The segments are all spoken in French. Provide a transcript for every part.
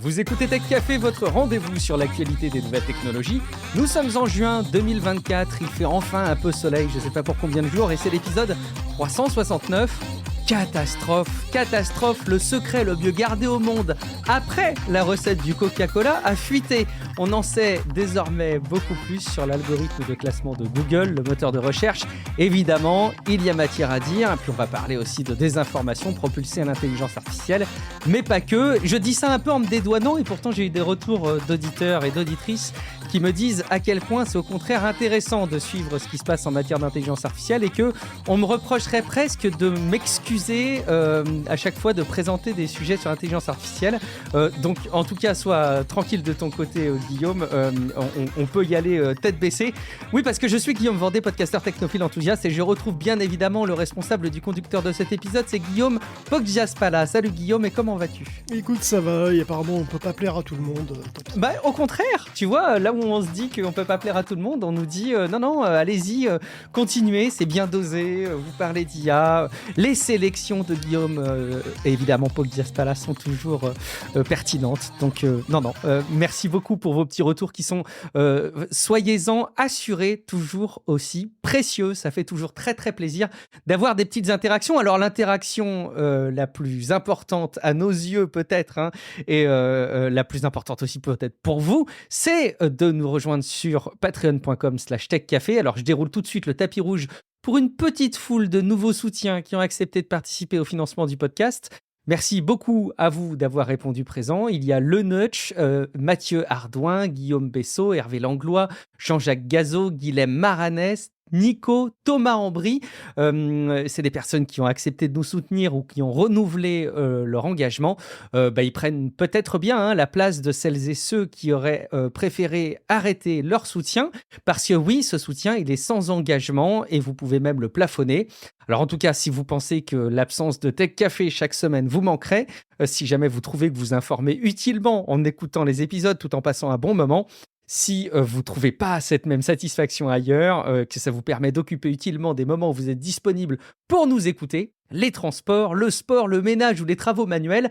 Vous écoutez Tech Café, votre rendez-vous sur l'actualité des nouvelles technologies. Nous sommes en juin 2024, il fait enfin un peu soleil, je ne sais pas pour combien de jours, et c'est l'épisode 369. Catastrophe, le secret le mieux gardé au monde après la recette du Coca-Cola a fuité. On en sait désormais beaucoup plus sur l'algorithme de classement de Google, le moteur de recherche. Évidemment, il y a matière à dire, et puis on va parler aussi de désinformation propulsée à l'intelligence artificielle, mais pas que. Je dis ça un peu en me dédouanant, et pourtant j'ai eu des retours d'auditeurs et d'auditrices qui me disent à quel point c'est au contraire intéressant de suivre ce qui se passe en matière d'intelligence artificielle et qu'on me reprocherait presque de m'excuser à chaque fois de présenter des sujets sur l'intelligence artificielle. Donc en tout cas, sois tranquille de ton côté, Guillaume, on peut y aller tête baissée. Oui, parce que je suis Guillaume Vendée, podcasteur technophile enthousiaste, et je retrouve bien évidemment le responsable du conducteur de cet épisode, c'est Guillaume Poggiaspala. Salut Guillaume, et comment vas-tu ? Écoute, ça va, et apparemment on peut pas plaire à tout le monde. Bah, au contraire, tu vois, là où on se dit qu'on peut pas plaire à tout le monde, on nous dit non, allez-y, continuez, c'est bien dosé, vous parlez d'IA, les sélections de Guillaume et évidemment Poggiaspala sont toujours pertinentes. Donc merci beaucoup pour vos petits retours qui sont, soyez-en assurés, toujours aussi précieux. Ça fait toujours très très plaisir d'avoir des petites interactions. Alors l'interaction la plus importante à nos yeux peut-être, hein, et la plus importante aussi peut-être pour vous, c'est de nous rejoindre sur patreon.com/techcafé. Alors je déroule tout de suite le tapis rouge pour une petite foule de nouveaux soutiens qui ont accepté de participer au financement du podcast. Merci beaucoup à vous d'avoir répondu présent. Il y a Le Nutch, Mathieu Ardouin, Guillaume Bessot, Hervé Langlois, Jean-Jacques Gazot, Guilhem Maranès, Nico, Thomas Ambry. C'est des personnes qui ont accepté de nous soutenir ou qui ont renouvelé leur engagement. Ils prennent peut-être bien la place de celles et ceux qui auraient préféré arrêter leur soutien, parce que oui, ce soutien, il est sans engagement et vous pouvez même le plafonner. Alors en tout cas, si vous pensez que l'absence de Tech Café chaque semaine vous manquerait, si jamais vous trouvez que vous informez utilement en écoutant les épisodes tout en passant un bon moment, si vous ne trouvez pas cette même satisfaction ailleurs, que ça vous permet d'occuper utilement des moments où vous êtes disponible pour nous écouter, les transports, le sport, le ménage ou les travaux manuels,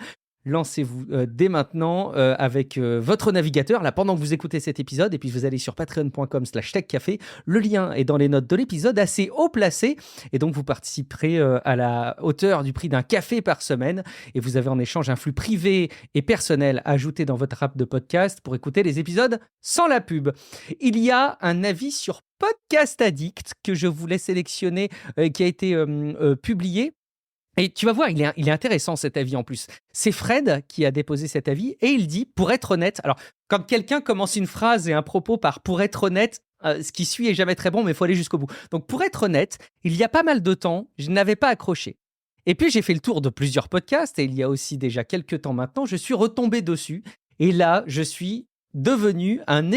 lancez-vous dès maintenant avec votre navigateur là pendant que vous écoutez cet épisode, et puis vous allez sur patreon.com/techcafé. Le lien est dans les notes de l'épisode, assez haut placé, et donc vous participerez à la hauteur du prix d'un café par semaine, et vous avez en échange un flux privé et personnel ajouté dans votre app de podcast pour écouter les épisodes sans la pub. Il y a un avis sur Podcast Addict que je voulais sélectionner, qui a été publié. Et tu vas voir, il est intéressant cet avis en plus. C'est Fred qui a déposé cet avis et il dit, pour être honnête, alors quand quelqu'un commence une phrase et un propos par pour être honnête, ce qui suit est jamais très bon, mais il faut aller jusqu'au bout. Donc pour être honnête, il y a pas mal de temps, je n'avais pas accroché. Et puis j'ai fait le tour de plusieurs podcasts et il y a aussi déjà quelques temps maintenant, je suis retombé dessus et là, je suis devenu un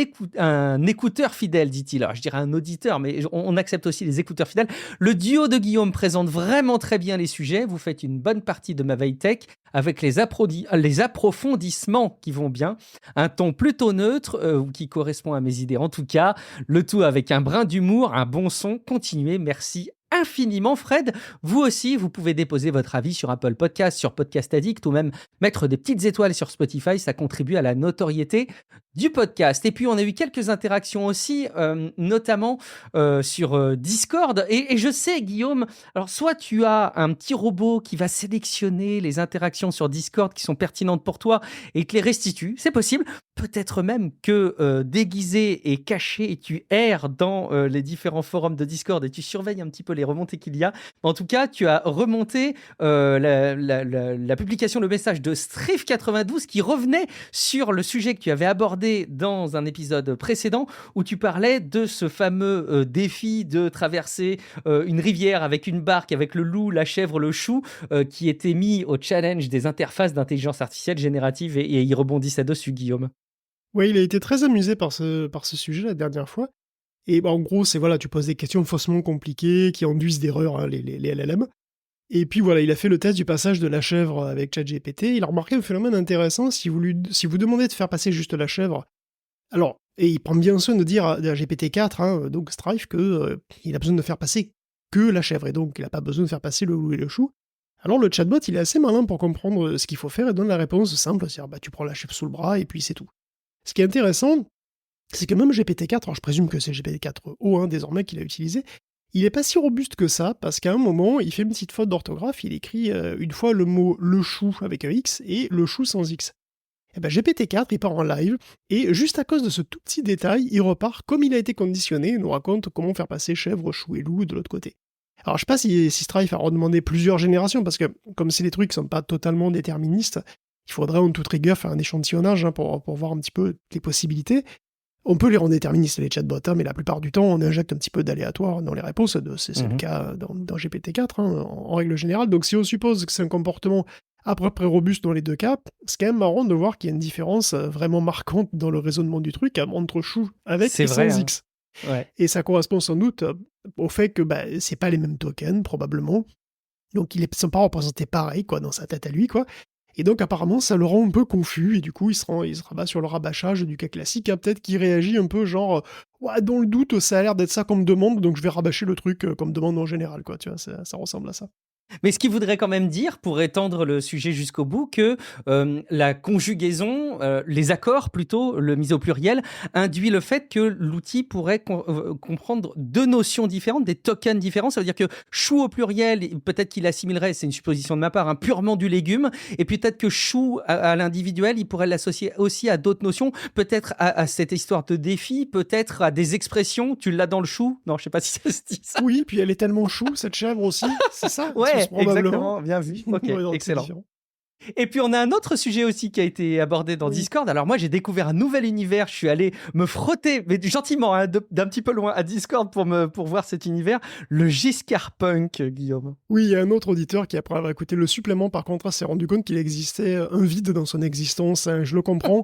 écouteur fidèle, dit-il. Alors, je dirais un auditeur, mais on accepte aussi les écouteurs fidèles. Le duo de Guillaume présente vraiment très bien les sujets. Vous faites une bonne partie de ma veille tech avec les approfondissements qui vont bien. Un ton plutôt neutre qui correspond à mes idées. En tout cas, le tout avec un brin d'humour, un bon son. Continuez, merci infiniment Fred. Vous aussi, vous pouvez déposer votre avis sur Apple Podcast, sur Podcast Addict ou même mettre des petites étoiles sur Spotify, ça contribue à la notoriété du podcast. Et puis on a eu quelques interactions aussi, notamment sur Discord, et je sais Guillaume, alors soit tu as un petit robot qui va sélectionner les interactions sur Discord qui sont pertinentes pour toi et te les restitue, c'est possible, peut-être même que déguisé et caché, tu erres dans les différents forums de Discord et tu surveilles un petit peu les remontées qu'il y a. En tout cas, tu as remonté la publication, le message de Striff92 qui revenait sur le sujet que tu avais abordé dans un épisode précédent où tu parlais de ce fameux défi de traverser une rivière avec une barque, avec le loup, la chèvre, le chou, qui était mis au challenge des interfaces d'intelligence artificielle générative, et il rebondissait dessus, Guillaume. Ouais, il a été très amusé par ce sujet la dernière fois. Et en gros, c'est voilà, tu poses des questions faussement compliquées qui induisent d'erreurs, les LLM. Et puis voilà, il a fait le test du passage de la chèvre avec ChatGPT. Il a remarqué un phénomène intéressant. Si vous demandez de faire passer juste la chèvre, alors, et il prend bien soin de dire à GPT-4, donc Strife, qu'il a besoin de faire passer que la chèvre. Et donc, il n'a pas besoin de faire passer le loup et le chou. Alors le chatbot, il est assez malin pour comprendre ce qu'il faut faire et donne la réponse simple, c'est-à-dire tu prends la chef sous le bras et puis c'est tout. Ce qui est intéressant, c'est que même GPT-4, alors je présume que c'est GPT-4o désormais qu'il a utilisé, il est pas si robuste que ça, parce qu'à un moment, il fait une petite faute d'orthographe, il écrit une fois le mot le chou avec un X et le chou sans X. Et ben GPT-4, il part en live, et juste à cause de ce tout petit détail, il repart comme il a été conditionné, il nous raconte comment faire passer chèvre, chou et loup de l'autre côté. Alors je sais pas si ce travail va redemander plusieurs générations, parce que comme c'est des trucs qui sont pas totalement déterministes, il faudrait en toute rigueur faire un échantillonnage pour voir un petit peu les possibilités. On peut les rendre déterministes, les chatbots, mais la plupart du temps, on injecte un petit peu d'aléatoire dans les réponses. C'est le cas dans GPT-4, en règle générale. Donc si on suppose que c'est un comportement à peu près robuste dans les deux cas, c'est quand même marrant de voir qu'il y a une différence vraiment marquante dans le raisonnement du truc entre chou avec et sans X. Ouais. Et ça correspond sans doute au fait que c'est pas les mêmes tokens, probablement. Donc ils ne sont pas représentés pareil, quoi, dans sa tête à lui, quoi. Et donc apparemment ça le rend un peu confus, et du coup il se rabat sur le rabâchage du cas classique, peut-être qu'il réagit un peu genre ouais, dans le doute ça a l'air d'être ça comme demande, donc je vais rabâcher le truc comme demande en général, quoi, tu vois, ça ressemble à ça. Mais ce qui voudrait quand même dire, pour étendre le sujet jusqu'au bout, que la conjugaison, les accords plutôt, le mis au pluriel, induit le fait que l'outil pourrait comprendre deux notions différentes, des tokens différents. Ça veut dire que chou au pluriel, peut-être qu'il assimilerait, c'est une supposition de ma part, purement du légume, et peut-être que chou à l'individuel, il pourrait l'associer aussi à d'autres notions, peut-être à cette histoire de défi, peut-être à des expressions. Tu l'as dans le chou? Non, je sais pas si ça se dit ça. Oui, puis elle est tellement chou, cette chèvre aussi, c'est ça? Ouais, exactement, bien vu. Ok, ouais, excellent. Et puis on a un autre sujet aussi qui a été abordé dans Discord. Alors moi j'ai découvert un nouvel univers, je suis allé me frotter, mais gentiment, d'un petit peu loin à Discord pour voir cet univers, le Giscard Punk, Guillaume. Oui, il y a un autre auditeur qui après avoir écouté le supplément par contre s'est rendu compte qu'il existait un vide dans son existence, je le comprends.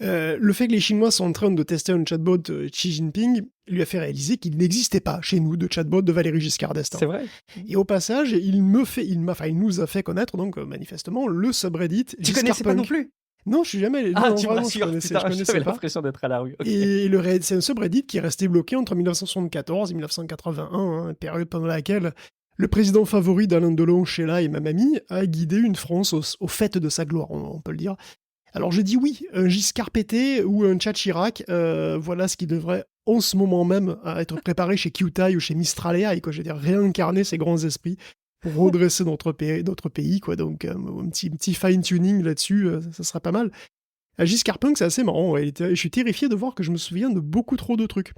Le fait que les Chinois sont en train de tester un chatbot Xi Jinping lui a fait réaliser qu'il n'existait pas chez nous de chatbot de Valéry Giscard d'Estaing. C'est vrai. Et au passage, il nous a fait connaître donc manifestement le subreddit Tu Giscard connaissais Punk. pas non plus? Non, je suis jamais. Ah, non, tu me rassures, j'avais pas. l'impression d'être à la rue. Okay. Et c'est un subreddit qui est resté bloqué entre 1974 et 1981, période pendant laquelle le président favori d'Alain Delon, Sheila et ma mamie a guidé une France au fait de sa gloire, on peut le dire. Alors je dis oui, un Giscard pété ou un Tchad Chirac, voilà ce qui devrait en ce moment même être préparé chez QTI ou chez Mistral AI, quoi. Je veux dire, réincarner ces grands esprits pour redresser notre pays, quoi. Donc un petit fine-tuning là-dessus, ça serait pas mal. Giscard Punk, c'est assez marrant, ouais. Je suis terrifié de voir que je me souviens de beaucoup trop de trucs.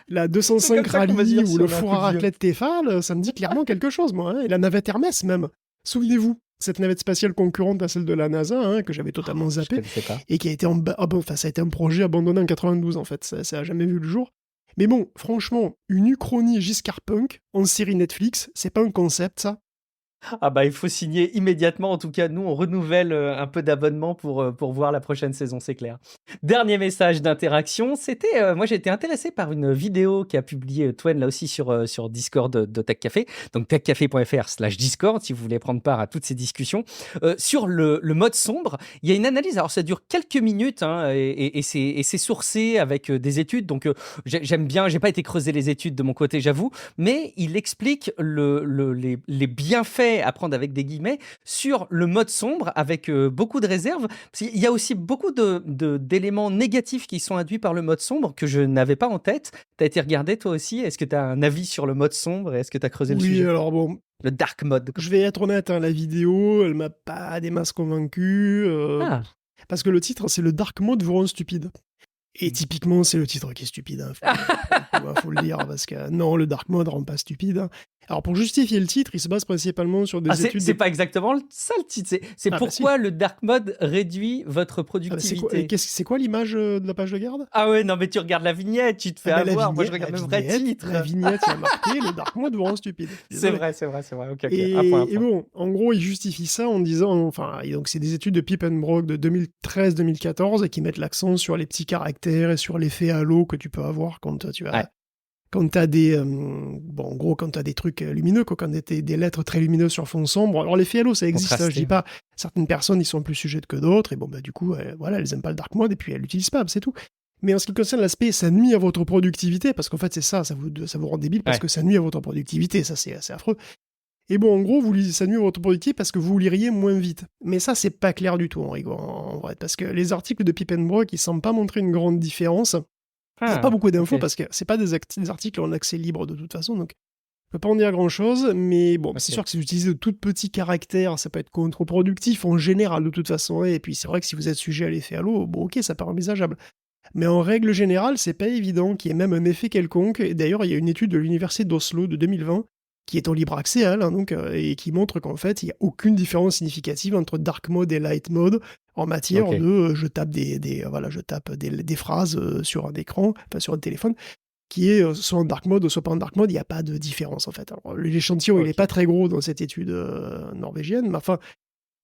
La 205 Rallye ou le four à raclette Tefal, ça me dit clairement quelque chose, moi. Et la navette Hermès, même. Souvenez-vous, cette navette spatiale concurrente à celle de la NASA, que j'avais totalement zappé, et qui a été ça a été un projet abandonné en 92, en fait. Ça a jamais vu le jour. Mais bon, franchement, une uchronie Giscard Punk en série Netflix, c'est pas un concept, ça? Ah bah il faut signer immédiatement. En tout cas, nous, on renouvelle un peu d'abonnement pour voir la prochaine saison, c'est clair. Dernier message d'interaction, c'était... moi, j'ai été intéressé par une vidéo qu'a publiée Twen, là aussi, sur Discord de Tech Café. Donc, techcafé.fr/Discord, si vous voulez prendre part à toutes ces discussions. Sur le mode sombre, il y a une analyse. Alors, ça dure quelques minutes, et c'est sourcé avec des études. Donc, j'aime bien. J'ai pas été creuser les études de mon côté, j'avoue. Mais il explique les bienfaits à prendre avec des guillemets sur le mode sombre avec beaucoup de réserves. Il y a aussi beaucoup d'éléments négatifs qui sont induits par le mode sombre que je n'avais pas en tête. Tu as été regardé toi aussi? Est-ce que tu as un avis sur le mode sombre? Est-ce que tu as creusé le sujet? Oui, alors bon... Le dark mode. Je vais être honnête, la vidéo, elle m'a pas des masses convaincu. Parce que le titre, c'est le dark mode vous rend stupide. Et typiquement, c'est le titre qui est stupide. Faut le dire, parce que non, le dark mode rend pas stupide. Alors, pour justifier le titre, il se base principalement sur des études... C'est pas exactement ça le titre. C'est pourquoi le dark mode réduit votre productivité. C'est quoi l'image de la page de garde? Ah ouais, non, mais tu regardes la vignette, tu te fais avoir. Moi, je regarde le vrai titre. La vignette, il y a marqué « Le dark mode vous rend stupide ». C'est vrai. Okay. Et bon, en gros, il justifie ça en disant... donc c'est des études de Piepenbrock de 2013-2014 qui mettent l'accent sur les petits caractères et sur l'effet halo que tu peux avoir quand tu as... Ouais. Quand t'as des... en gros, quand t'as des trucs lumineux, quand t'as des lettres très lumineuses sur fond sombre. Alors, l'effet halo, ça existe, je dis pas. Certaines personnes, ils sont plus sujets que d'autres, et bon, du coup, voilà, elles aiment pas le dark mode, et puis elles l'utilisent pas, c'est tout. Mais en ce qui concerne l'aspect, ça nuit à votre productivité, parce qu'en fait, c'est ça vous rend débile, parce que ça nuit à votre productivité, ça, c'est assez affreux. Et bon, en gros, ça nuit à votre productivité parce que vous liriez moins vite. Mais ça, c'est pas clair du tout, en vrai, parce que les articles de Pip and Brock, ils semblent pas montrer une grande différence. Il n'y a pas beaucoup d'infos parce que c'est pas des articles en accès libre de toute façon, donc je peux pas en dire grand-chose, mais bon, c'est sûr que si vous utilisez de tout petits caractères, ça peut être contre-productif en général de toute façon, et puis c'est vrai que si vous êtes sujet à l'effet halo, bon ok, ça paraît envisageable. Mais en règle générale, c'est pas évident qu'il y ait même un effet quelconque, et d'ailleurs il y a une étude de l'université d'Oslo de 2020, qui est en libre accès, elle, hein, donc, et qui montre qu'en fait, il n'y a aucune différence significative entre dark mode et light mode en matière de je tape des phrases sur un écran, enfin sur un téléphone, qui est soit en dark mode, soit pas en dark mode, il n'y a pas de différence en fait. Alors, l'échantillon, il n'est pas très gros dans cette étude norvégienne, mais enfin,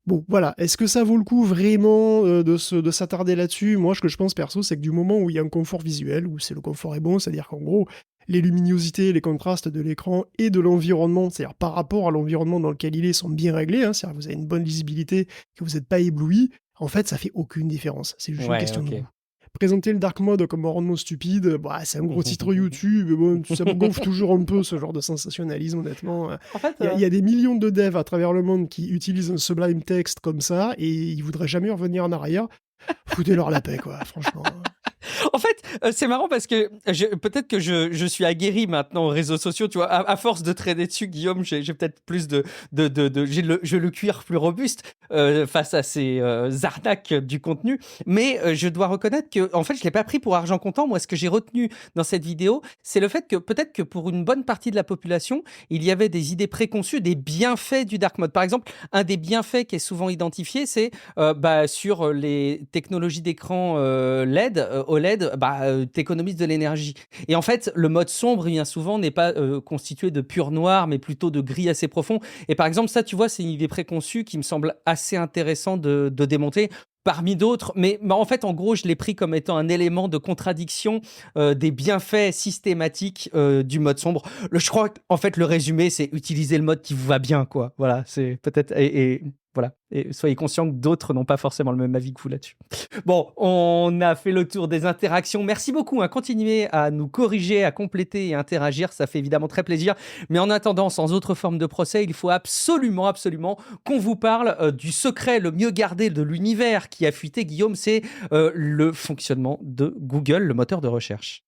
bon, voilà. Est-ce que ça vaut le coup vraiment de s'attarder là-dessus? Moi, ce que je pense perso, c'est que du moment où il y a un confort visuel, où le confort est bon, c'est-à-dire qu'en gros, les luminosités, les contrastes de l'écran et de l'environnement, c'est-à-dire par rapport à l'environnement dans lequel il est, sont bien réglés, hein, c'est-à-dire que vous avez une bonne lisibilité, que vous n'êtes pas ébloui, en fait, ça fait aucune différence. C'est juste une question de goût. Présenter le dark mode comme un rendement stupide, bah, c'est un gros titre YouTube, mais bon, ça me gonfle toujours un peu ce genre de sensationnalisme, honnêtement. En fait, il y a des millions de devs à travers le monde qui utilisent un Sublime Text comme ça, et ils voudraient jamais revenir en arrière. Foutez-leur la paix, quoi, franchement. En fait, c'est marrant parce que peut-être que je suis aguerri maintenant aux réseaux sociaux, tu vois, à force de traîner dessus, Guillaume, j'ai peut-être plus j'ai le cuir plus robuste face à ces arnaques du contenu, mais je dois reconnaître que, en fait, je l'ai pas pris pour argent comptant. Moi, ce que j'ai retenu dans cette vidéo, c'est le fait que peut-être que pour une bonne partie de la population, il y avait des idées préconçues, des bienfaits du dark mode. Par exemple, un des bienfaits qui est souvent identifié, c'est sur les technologies d'écran LED, OLED, t'économises de l'énergie. Et en fait, le mode sombre, bien souvent, n'est pas constitué de pur noir, mais plutôt de gris assez profond. Et par exemple, ça, tu vois, c'est une idée préconçue qui me semble assez intéressant de démonter. Parmi d'autres, mais en fait, en gros, je l'ai pris comme étant un élément de contradiction des bienfaits systématiques du mode sombre. Je crois qu'en fait, le résumé, c'est utiliser le mode qui vous va bien, quoi. Voilà, c'est peut-être... Et voilà, et soyez conscients que d'autres n'ont pas forcément le même avis que vous là-dessus. Bon, on a fait le tour des interactions. Merci beaucoup. Continuez à nous corriger, à compléter et interagir. Ça fait évidemment très plaisir. Mais en attendant, sans autre forme de procès, il faut absolument qu'on vous parle du secret le mieux gardé de l'univers qui a fuité, Guillaume. C'est le fonctionnement de Google, le moteur de recherche.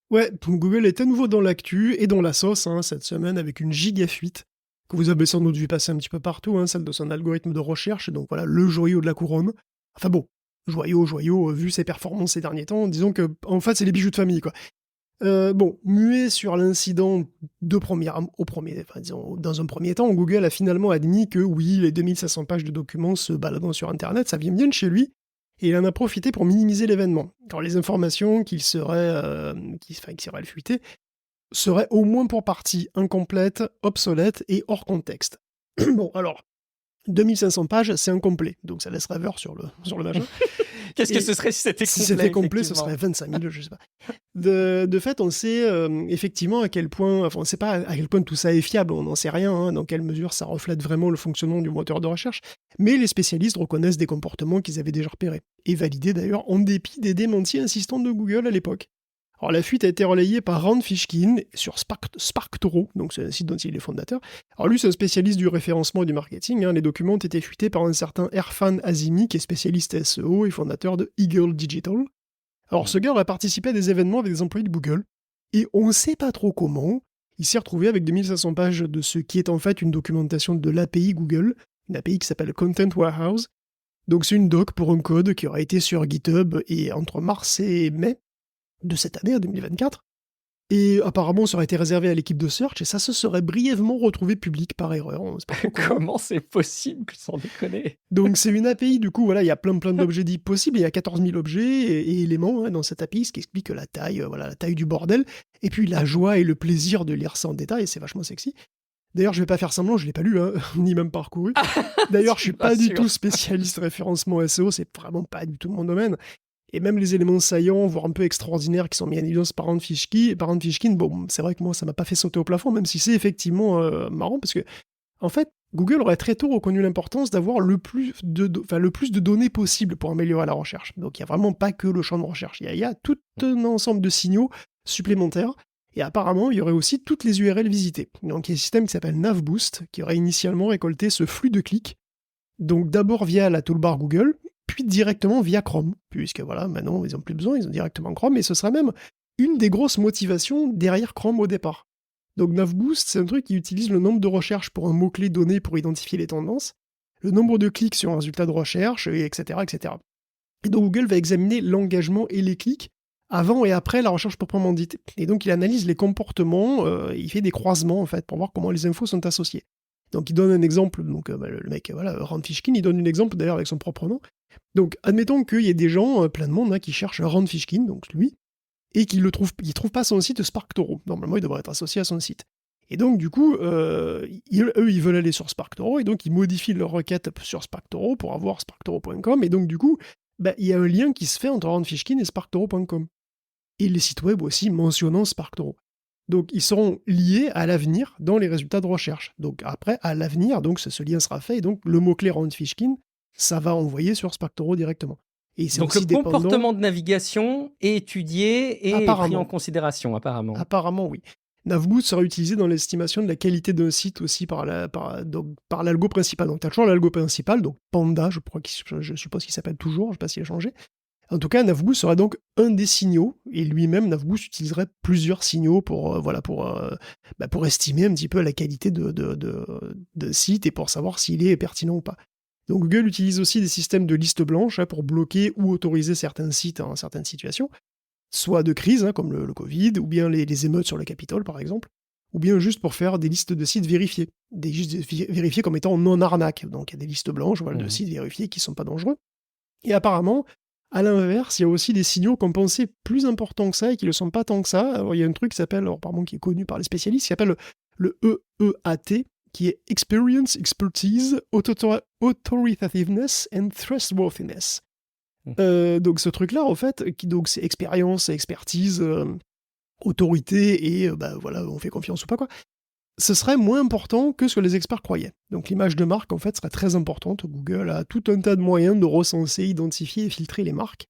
Ouais, Google est à nouveau dans l'actu et dans la sauce cette semaine avec une giga fuite que vous avez sans doute vu passer un petit peu partout, celle de son algorithme de recherche, donc voilà, le joyau de la couronne. Enfin bon, joyau, vu ses performances ces derniers temps, disons que en fait c'est les bijoux de famille, quoi. Muet sur l'incident dans un premier temps, Google a finalement admis que oui, les 2500 pages de documents se baladant sur Internet, ça vient bien de chez lui, et il en a profité pour minimiser l'événement. Alors les informations qui seraient fuitées seraient au moins pour partie incomplètes, obsolètes et hors contexte. Bon, alors, 2500 pages, c'est incomplet, donc ça laisse rêveur sur le machin. Qu'est-ce que ce serait si c'était complet? Si c'était complet, ce serait 25 000, je sais pas. De fait, on sait effectivement à quel point, enfin, on ne sait pas à quel point tout ça est fiable, on n'en sait rien, dans quelle mesure ça reflète vraiment le fonctionnement du moteur de recherche, mais les spécialistes reconnaissent des comportements qu'ils avaient déjà repérés, et validés d'ailleurs en dépit des démentis insistants de Google à l'époque. Alors la fuite a été relayée par Rand Fishkin sur SparkToro, donc c'est un site dont il est fondateur. Alors lui, c'est un spécialiste du référencement et du marketing. Les documents ont été fuités par un certain Erfan Azimi, qui est spécialiste SEO et fondateur de Eagle Digital. Alors ce gars aurait participé à des événements avec des employés de Google, et on ne sait pas trop comment, il s'est retrouvé avec 2500 pages de ce qui est en fait une documentation de l'API Google, une API qui s'appelle Content Warehouse. Donc c'est une doc pour un code qui aurait été sur GitHub et entre mars et mai de cette année, en 2024, et apparemment ça aurait été réservé à l'équipe de search, et ça se serait brièvement retrouvé public par erreur. Comment c'est possible, sans déconner? Donc c'est une API, du coup, voilà, il y a plein d'objets dits possibles, il y a 14 000 objets et éléments dans cette API, ce qui explique la taille du bordel, et puis la joie et le plaisir de lire ça en détail, c'est vachement sexy. D'ailleurs, je vais pas faire semblant, je l'ai pas lu, ni même parcouru. D'ailleurs, je suis pas du tout spécialiste référencement SEO, c'est vraiment pas du tout mon domaine. Et même les éléments saillants, voire un peu extraordinaires, qui sont mis en évidence par Rand Fishkin, bon, c'est vrai que moi, ça m'a pas fait sauter au plafond, même si c'est effectivement marrant, parce que, en fait, Google aurait très tôt reconnu l'importance d'avoir le plus de données possible pour améliorer la recherche. Donc, il n'y a vraiment pas que le champ de recherche. Il y a tout un ensemble de signaux supplémentaires. Et apparemment, il y aurait aussi toutes les URL visitées. Donc il y a un système qui s'appelle NavBoost, qui aurait initialement récolté ce flux de clics, donc d'abord via la toolbar Google, puis directement via Chrome, puisque voilà, maintenant ils n'ont plus besoin, ils ont directement Chrome, et ce sera même une des grosses motivations derrière Chrome au départ. Donc NavBoost, c'est un truc qui utilise le nombre de recherches pour un mot-clé donné pour identifier les tendances, le nombre de clics sur un résultat de recherche, etc., etc. Et donc Google va examiner l'engagement et les clics avant et après la recherche proprement dite. Et donc il analyse les comportements, il fait des croisements en fait pour voir comment les infos sont associées. Donc il donne un exemple, donc le mec, voilà, Rand Fishkin, il donne un exemple d'ailleurs avec son propre nom. Donc admettons qu'il y ait des gens, plein de monde, qui cherchent Rand Fishkin, donc lui, et qu'ils ne trouvent pas son site SparkToro. Normalement, il devrait être associé à son site. Et donc, du coup, eux, ils veulent aller sur SparkToro, et donc ils modifient leur requête sur SparkToro pour avoir sparktoro.com, et donc, du coup, il y a un lien qui se fait entre Rand Fishkin et sparktoro.com. Et les sites web aussi mentionnant SparkToro. Donc, ils seront liés à l'avenir dans les résultats de recherche. Donc, après, à l'avenir, donc ce lien sera fait, et donc le mot-clé Rand Fishkin, ça va envoyer sur SparkToro directement. Et c'est Donc aussi le comportement de navigation est étudié et pris en considération, apparemment. Apparemment, oui. NavBoost sera utilisé dans l'estimation de la qualité d'un site aussi par l'algo principal. Donc, tu as toujours l'algo principal, donc Panda, je suppose qu'il s'appelle toujours, je ne sais pas s'il a changé. En tout cas, NavBoost sera donc un des signaux, et lui-même, NavBoost utiliserait plusieurs signaux pour estimer un petit peu la qualité de site et pour savoir s'il est pertinent ou pas. Donc Google utilise aussi des systèmes de liste blanche pour bloquer ou autoriser certains sites en certaines situations, soit de crise, comme le Covid, ou bien les émeutes sur le Capitole, par exemple, ou bien juste pour faire des listes de sites vérifiés, des listes vérifiés comme étant non-arnaque. Donc il y a des listes blanches de sites vérifiés qui ne sont pas dangereux. Et apparemment, à l'inverse, il y a aussi des signaux qu'on pensait plus importants que ça et qui ne le sont pas tant que ça. Alors, il y a un truc qui s'appelle, qui est connu par les spécialistes, qui s'appelle le EEAT, qui est Experience, Expertise, Authoritativeness and Trustworthiness. Donc ce truc-là, en fait, donc c'est expérience, expertise, autorité, et on fait confiance ou pas, quoi. Ce serait moins important que ce que les experts croyaient. Donc l'image de marque, en fait, serait très importante. Google a tout un tas de moyens de recenser, identifier et filtrer les marques.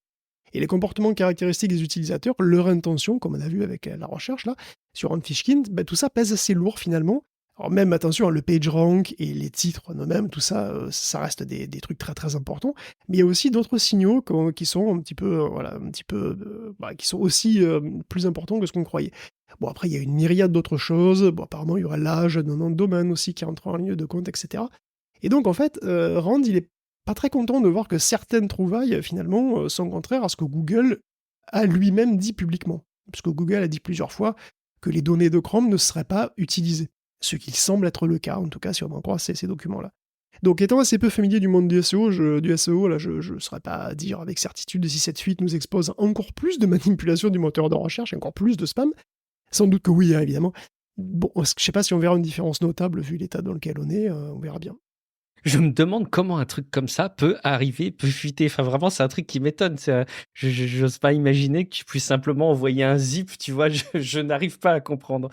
Et les comportements caractéristiques des utilisateurs, leur intention, comme on a vu avec la recherche là, sur Rand Fishkin, tout ça pèse assez lourd finalement. Alors même, attention, le PageRank et les titres eux-mêmes, tout ça, ça reste des trucs très très importants. Mais il y a aussi d'autres signaux qui sont qui sont aussi plus importants que ce qu'on croyait. Bon, après, il y a une myriade d'autres choses. Bon, apparemment, il y aura l'âge, le nom de domaine aussi qui rentre en ligne de compte, etc. Et donc, en fait, Rand, il est pas très content de voir que certaines trouvailles, finalement, sont contraires à ce que Google a lui-même dit publiquement. Parce que Google a dit plusieurs fois que les données de Chrome ne seraient pas utilisées. Ce qui semble être le cas, en tout cas, si on en croit ces documents-là. Donc, étant assez peu familier du monde du SEO, là, je ne saurais pas dire avec certitude si cette fuite nous expose encore plus de manipulation du moteur de recherche, encore plus de spam. Sans doute que oui, évidemment. Bon, je ne sais pas si on verra une différence notable vu l'état dans lequel on est, on verra bien. Je me demande comment un truc comme ça peut fuiter. Enfin, vraiment, c'est un truc qui m'étonne. Je n'ose pas imaginer que tu puisses simplement envoyer un zip, tu vois, je n'arrive pas à comprendre.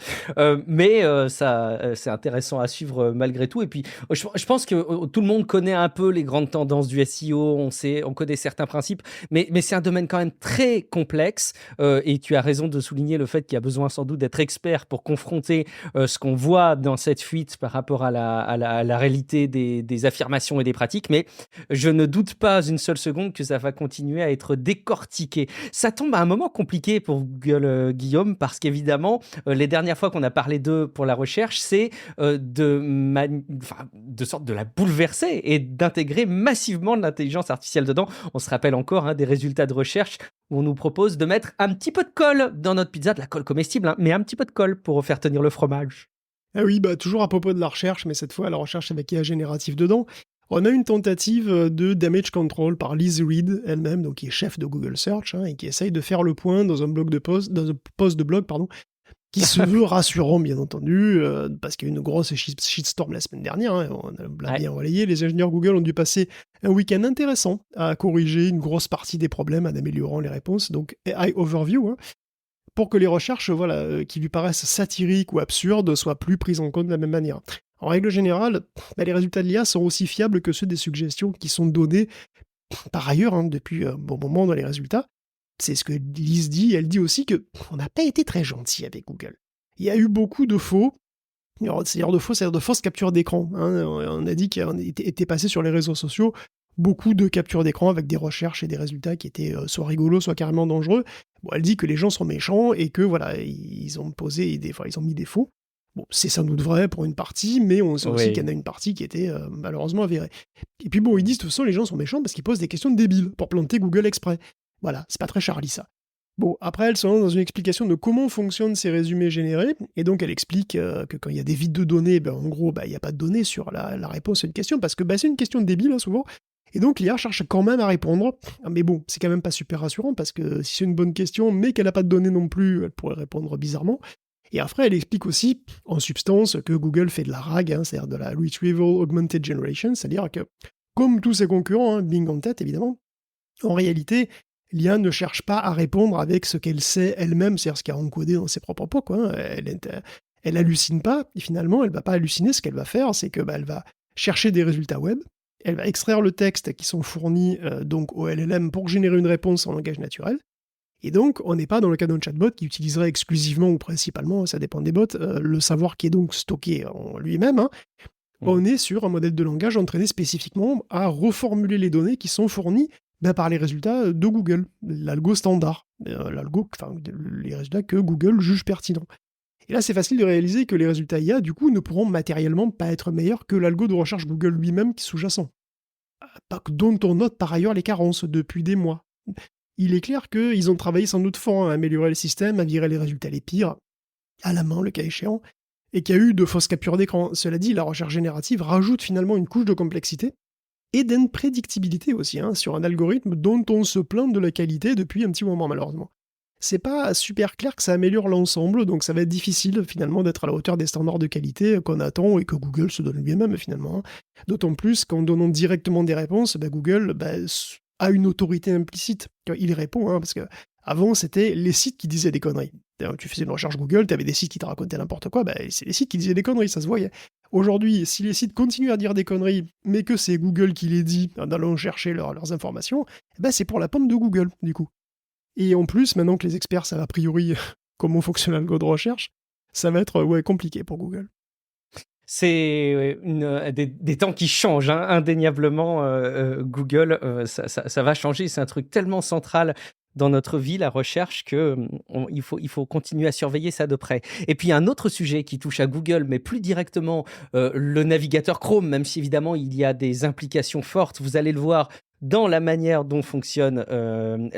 Mais c'est intéressant à suivre malgré tout. Et puis, je pense que tout le monde connaît un peu les grandes tendances du SEO, on connaît certains principes, mais c'est un domaine quand même très complexe. Et tu as raison de souligner le fait qu'il y a besoin sans doute d'être expert pour confronter ce qu'on voit dans cette fuite par rapport à la réalité des affirmations et des pratiques, mais je ne doute pas une seule seconde que ça va continuer à être décortiqué. Ça tombe à un moment compliqué pour Google, Guillaume, parce qu'évidemment, les dernières fois qu'on a parlé d'eux pour la recherche, c'est de sorte de la bouleverser et d'intégrer massivement de l'intelligence artificielle dedans. On se rappelle encore des résultats de recherche où on nous propose de mettre un petit peu de colle dans notre pizza, de la colle comestible, mais un petit peu de colle pour faire tenir le fromage. Ah oui, toujours à propos de la recherche, mais cette fois la recherche avec IA générative dedans. On a une tentative de damage control par Liz Reed elle-même, donc qui est chef de Google Search, et qui essaye de faire le point dans un post de blog, qui se veut rassurant, bien entendu, parce qu'il y a eu une grosse shitstorm la semaine dernière, on l'a bien relayé. Les ingénieurs Google ont dû passer un week-end intéressant à corriger une grosse partie des problèmes en améliorant les réponses, donc AI Overview, pour que les recherches qui lui paraissent satiriques ou absurdes soient plus prises en compte de la même manière. En règle générale, les résultats de l'IA sont aussi fiables que ceux des suggestions qui sont données par ailleurs depuis un bon moment dans les résultats. c'est ce que Lise dit, elle dit aussi qu'on n'a pas été très gentil avec Google. Il y a eu beaucoup de faux, c'est-à-dire de fausses captures d'écran. Hein. On a dit qu'il était passé sur les réseaux sociaux beaucoup de captures d'écran avec des recherches et des résultats qui étaient soit rigolos, soit carrément dangereux. Bon, elle dit que les gens sont méchants et que voilà, ils ont mis des faux. Bon, c'est sans doute vrai pour une partie, mais on sait aussi qu'il y en a une partie qui était malheureusement avérée. Et puis bon, ils disent de toute façon les gens sont méchants parce qu'ils posent des questions débiles pour planter Google exprès. Voilà, c'est pas très Charlie ça. Bon, après, elle se lance dans une explication de comment fonctionnent ces résumés générés, et donc elle explique que quand il y a des vides de données, en gros, il n'y a pas de données sur la réponse à une question, parce que c'est une question débile, hein, souvent, et donc l'IA cherche quand même à répondre, mais bon, c'est quand même pas super rassurant, parce que si c'est une bonne question, mais qu'elle n'a pas de données non plus, elle pourrait répondre bizarrement. Et après, elle explique aussi, en substance, que Google fait de la RAG, hein, c'est-à-dire de la Retrieval Augmented Generation, c'est-à-dire que, comme tous ses concurrents, hein, Bing en tête évidemment, en réalité, l'IA ne cherche pas à répondre avec ce qu'elle sait elle-même, c'est-à-dire ce qu'elle a encodé dans ses propres pots, quoi. Elle hallucine pas, et finalement, elle va pas halluciner. Ce qu'elle va faire, c'est que elle va chercher des résultats web, elle va extraire le texte qui sont fournis donc au LLM pour générer une réponse en langage naturel. Et donc, on n'est pas dans le cas d'un chatbot qui utiliserait exclusivement ou principalement, ça dépend des bots, le savoir qui est donc stocké en lui-même. Hein. On est sur un modèle de langage entraîné spécifiquement à reformuler les données qui sont fournies par les résultats de Google, l'algo standard, les résultats que Google juge pertinents. Et là, c'est facile de réaliser que les résultats IA, du coup, ne pourront matériellement pas être meilleurs que l'algo de recherche Google lui-même qui est sous-jacent, dont on note par ailleurs les carences depuis des mois. Il est clair qu'ils ont travaillé sans doute fort à améliorer le système, à virer les résultats les pires, à la main le cas échéant, et qu'il y a eu de fausses captures d'écran. Cela dit, la recherche générative rajoute finalement une couche de complexité et d'imprédictibilité aussi, hein, sur un algorithme dont on se plaint de la qualité depuis un petit moment malheureusement. C'est pas super clair que ça améliore l'ensemble, donc ça va être difficile finalement d'être à la hauteur des standards de qualité qu'on attend et que Google se donne lui-même finalement. D'autant plus qu'en donnant directement des réponses, Google a une autorité implicite. Il répond, hein, parce que avant c'était les sites qui disaient des conneries. Tu faisais une recherche Google, tu avais des sites qui te racontaient n'importe quoi, c'est les sites qui disaient des conneries, ça se voyait. Aujourd'hui, si les sites continuent à dire des conneries, mais que c'est Google qui les dit en allant chercher leurs informations, c'est pour la pomme de Google, du coup. Et en plus, maintenant que les experts savent a priori comment fonctionne l'algo de recherche, ça va être compliqué pour Google. C'est des temps qui changent, hein, indéniablement. Google, ça va changer. C'est un truc tellement central dans notre vie, la recherche, qu'il faut continuer à surveiller ça de près. Et puis, un autre sujet qui touche à Google, mais plus directement le navigateur Chrome, même si évidemment il y a des implications fortes, vous allez le voir, dans la manière dont fonctionnent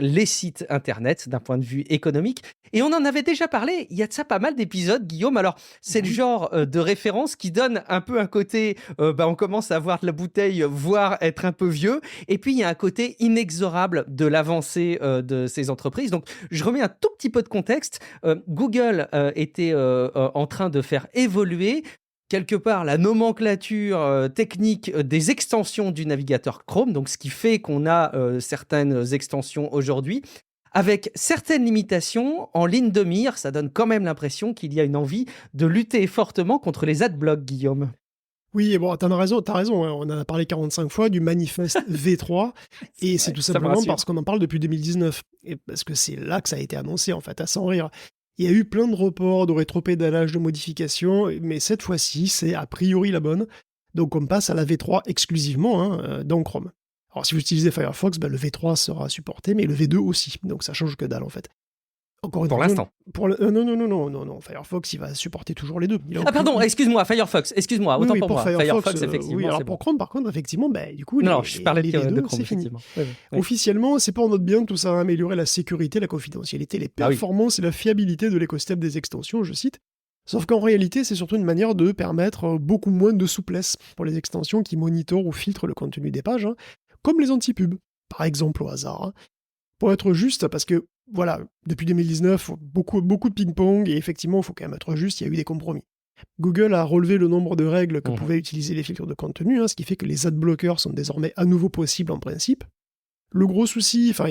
les sites internet d'un point de vue économique. Et on en avait déjà parlé, il y a de ça pas mal d'épisodes, Guillaume. Alors, c'est le genre de référence qui donne un peu un côté, on commence à voir de la bouteille, voire être un peu vieux. Et puis, il y a un côté inexorable de l'avancée de ces entreprises. Donc, je remets un tout petit peu de contexte. Google était en train de faire évoluer quelque part la nomenclature technique des extensions du navigateur Chrome, donc ce qui fait qu'on a certaines extensions aujourd'hui, avec certaines limitations en ligne de mire. Ça donne quand même l'impression qu'il y a une envie de lutter fortement contre les adblocks, Guillaume. Oui, bon, t'as raison, hein, on en a parlé 45 fois du manifeste V3, et c'est tout simplement parce qu'on en parle depuis 2019, et parce que c'est là que ça a été annoncé, en fait, à s'en rire. Il y a eu plein de reports, de rétropédalage, de modifications, mais cette fois-ci, c'est a priori la bonne. Donc on passe à la V3 exclusivement dans Chrome. Alors si vous utilisez Firefox, le V3 sera supporté, mais le V2 aussi. Donc ça change que dalle en fait. Encore pour l'instant. Non. Firefox, il va supporter toujours les deux. Pardon, excuse-moi, Firefox. Excuse-moi, autant pour moi. Firefox, effectivement. Oui, alors pour Chrome, par contre, effectivement, du coup, je parlais les de deux, Chrome, c'est fini. Ouais. Officiellement, c'est pour notre bien, tout ça a amélioré la sécurité, la confidentialité, les performances et la fiabilité de l'écosystème des extensions, je cite. Sauf qu'en réalité, c'est surtout une manière de permettre beaucoup moins de souplesse pour les extensions qui monitorent ou filtrent le contenu des pages, comme les anti-pubs, par exemple au hasard. Pour être juste, parce que, voilà, depuis 2019, beaucoup de ping-pong, et effectivement, il faut quand même être juste, il y a eu des compromis. Google a relevé le nombre de règles que pouvaient utiliser les filtres de contenu, ce qui fait que les adblockers sont désormais à nouveau possibles en principe. Il y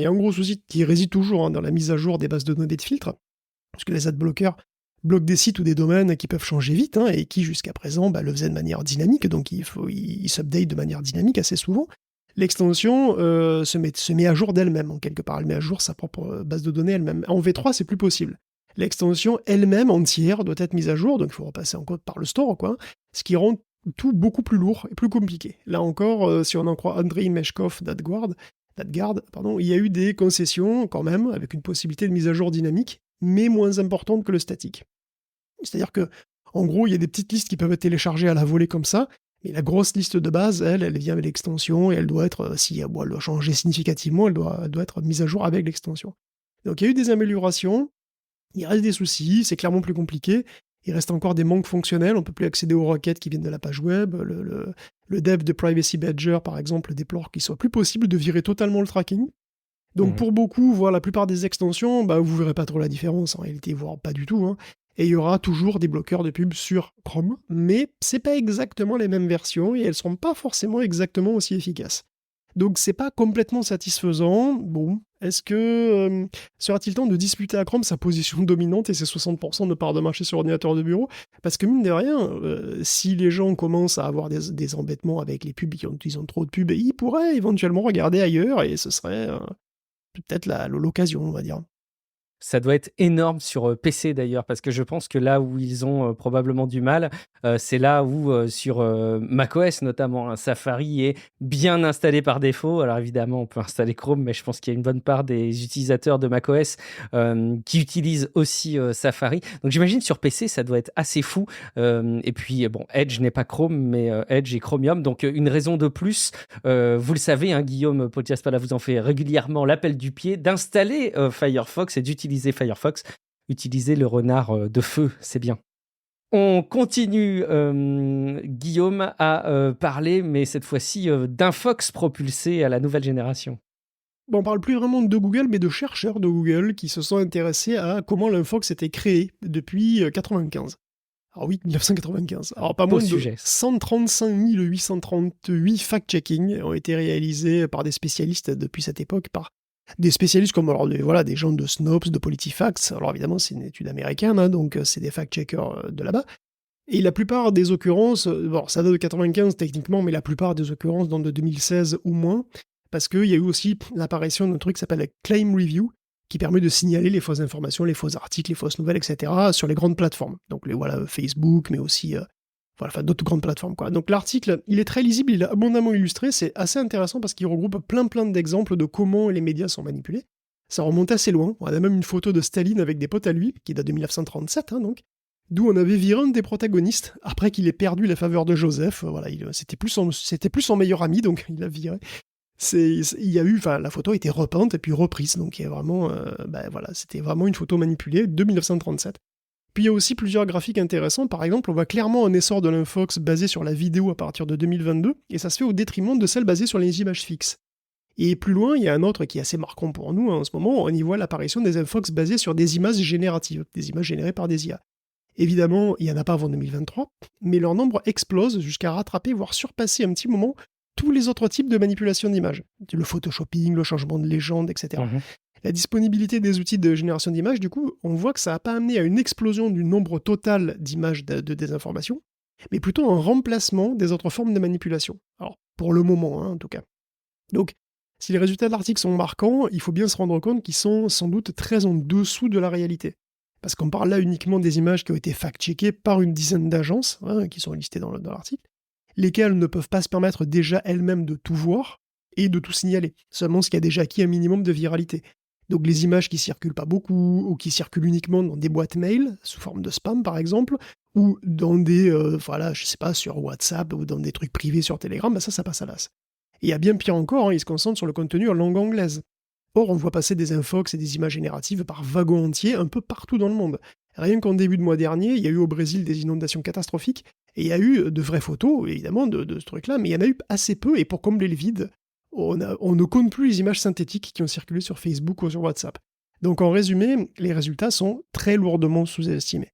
a un gros souci qui réside toujours dans la mise à jour des bases de données de filtres, parce que les adblockers bloquent des sites ou des domaines qui peuvent changer vite, et qui jusqu'à présent le faisaient de manière dynamique, donc ils s'updatent de manière dynamique assez souvent. l'extension se met à jour d'elle-même, en quelque part. Elle met à jour sa propre base de données elle-même. En V3, c'est plus possible. L'extension elle-même entière doit être mise à jour, donc il faut repasser encore par le store, quoi, ce qui rend tout beaucoup plus lourd et plus compliqué. Là encore, si on en croit Andrei Meshkov d'AdGuard, il y a eu des concessions quand même, avec une possibilité de mise à jour dynamique, mais moins importante que le statique. C'est-à-dire que, en gros, il y a des petites listes qui peuvent être téléchargées à la volée comme ça, mais la grosse liste de base, elle vient avec l'extension et elle doit être, si elle doit changer significativement, elle doit être mise à jour avec l'extension. Donc il y a eu des améliorations, il reste des soucis, c'est clairement plus compliqué, il reste encore des manques fonctionnels, on ne peut plus accéder aux requêtes qui viennent de la page web, le dev de Privacy Badger, par exemple, déplore qu'il soit plus possible de virer totalement le tracking. Donc pour beaucoup, voire la plupart des extensions, vous verrez pas trop la différence en réalité, voire pas du tout, hein. Et il y aura toujours des bloqueurs de pub sur Chrome, mais c'est pas exactement les mêmes versions et elles sont pas forcément exactement aussi efficaces. Donc c'est pas complètement satisfaisant. Bon, est-ce que sera-t-il temps de disputer à Chrome sa position dominante et ses 60% de part de marché sur ordinateur de bureau? Parce que mine de rien, si les gens commencent à avoir des embêtements avec les pubs, ils ont trop de pubs, ils pourraient éventuellement regarder ailleurs et ce serait peut-être l'occasion, on va dire. Ça doit être énorme sur PC d'ailleurs, parce que je pense que là où ils ont probablement du mal, c'est là où sur macOS notamment, Safari est bien installé par défaut. Alors évidemment, on peut installer Chrome, mais je pense qu'il y a une bonne part des utilisateurs de macOS qui utilisent aussi Safari. Donc j'imagine sur PC, ça doit être assez fou. Et puis bon, Edge n'est pas Chrome, mais Edge et Chromium. Donc une raison de plus, vous le savez, hein, Guillaume Podjaspala vous en fait régulièrement l'appel du pied, d'installer Firefox et d'utiliser Firefox, utiliser le renard de feu, c'est bien. On continue, Guillaume, à parler, mais cette fois-ci d'un Fox propulsé à la nouvelle génération. On parle plus vraiment de Google, mais de chercheurs de Google qui se sont intéressés à comment l'Infox était créé depuis 1995. Alors oui, 1995. Alors pas moins de 135 838 fact-checking ont été réalisés par des spécialistes depuis cette époque, par des spécialistes comme des gens de Snopes, de PolitiFacts. Alors évidemment, c'est une étude américaine, hein, donc c'est des fact-checkers de là-bas. Et la plupart des occurrences, ça date de 95 techniquement, mais la plupart des occurrences datent de 2016 ou moins, parce qu'il y a eu aussi l'apparition d'un truc qui s'appelle la Claim Review, qui permet de signaler les fausses informations, les faux articles, les fausses nouvelles, etc. sur les grandes plateformes. Donc Facebook, mais aussi d'autres grandes plateformes, quoi. Donc l'article, il est très lisible, il est abondamment illustré, c'est assez intéressant parce qu'il regroupe plein d'exemples de comment les médias sont manipulés. Ça remonte assez loin. On a même une photo de Staline avec des potes à lui, qui date de 1937, hein, donc, d'où on avait viré un des protagonistes, après qu'il ait perdu la faveur de Joseph. C'était plus son meilleur ami, donc il l'a viré. La photo a été repeinte et puis reprise, donc il y a vraiment, c'était vraiment une photo manipulée de 1937. Puis il y a aussi plusieurs graphiques intéressants. Par exemple, on voit clairement un essor de l'infox basé sur la vidéo à partir de 2022, et ça se fait au détriment de celle basée sur les images fixes. Et plus loin, il y a un autre qui est assez marquant pour nous, hein, en ce moment, on y voit l'apparition des infox basés sur des images génératives, des images générées par des IA. Évidemment, il n'y en a pas avant 2023, mais leur nombre explose jusqu'à rattraper, voire surpasser un petit moment, tous les autres types de manipulation d'images. Le photoshopping, le changement de légende, etc. La disponibilité des outils de génération d'images, du coup, on voit que ça n'a pas amené à une explosion du nombre total d'images de désinformation, mais plutôt un remplacement des autres formes de manipulation. Alors, pour le moment, hein, en tout cas. Donc, si les résultats de l'article sont marquants, il faut bien se rendre compte qu'ils sont sans doute très en dessous de la réalité. Parce qu'on parle là uniquement des images qui ont été fact-checkées par une dizaine d'agences, hein, qui sont listées dans l'article, lesquelles ne peuvent pas se permettre déjà elles-mêmes de tout voir et de tout signaler, seulement ce qui a déjà acquis un minimum de viralité. Donc les images qui circulent pas beaucoup, ou qui circulent uniquement dans des boîtes mail, sous forme de spam par exemple, ou dans des, sur WhatsApp, ou dans des trucs privés sur Telegram, ça passe à l'as. Et il y a bien pire encore, hein, ils se concentrent sur le contenu en langue anglaise. Or, on voit passer des infox et des images génératives par wagons entiers un peu partout dans le monde. Rien qu'en début de mois dernier, il y a eu au Brésil des inondations catastrophiques, et il y a eu de vraies photos, évidemment, de ce truc-là, mais il y en a eu assez peu, et pour combler le vide, on ne compte plus les images synthétiques qui ont circulé sur Facebook ou sur WhatsApp. Donc en résumé, les résultats sont très lourdement sous-estimés.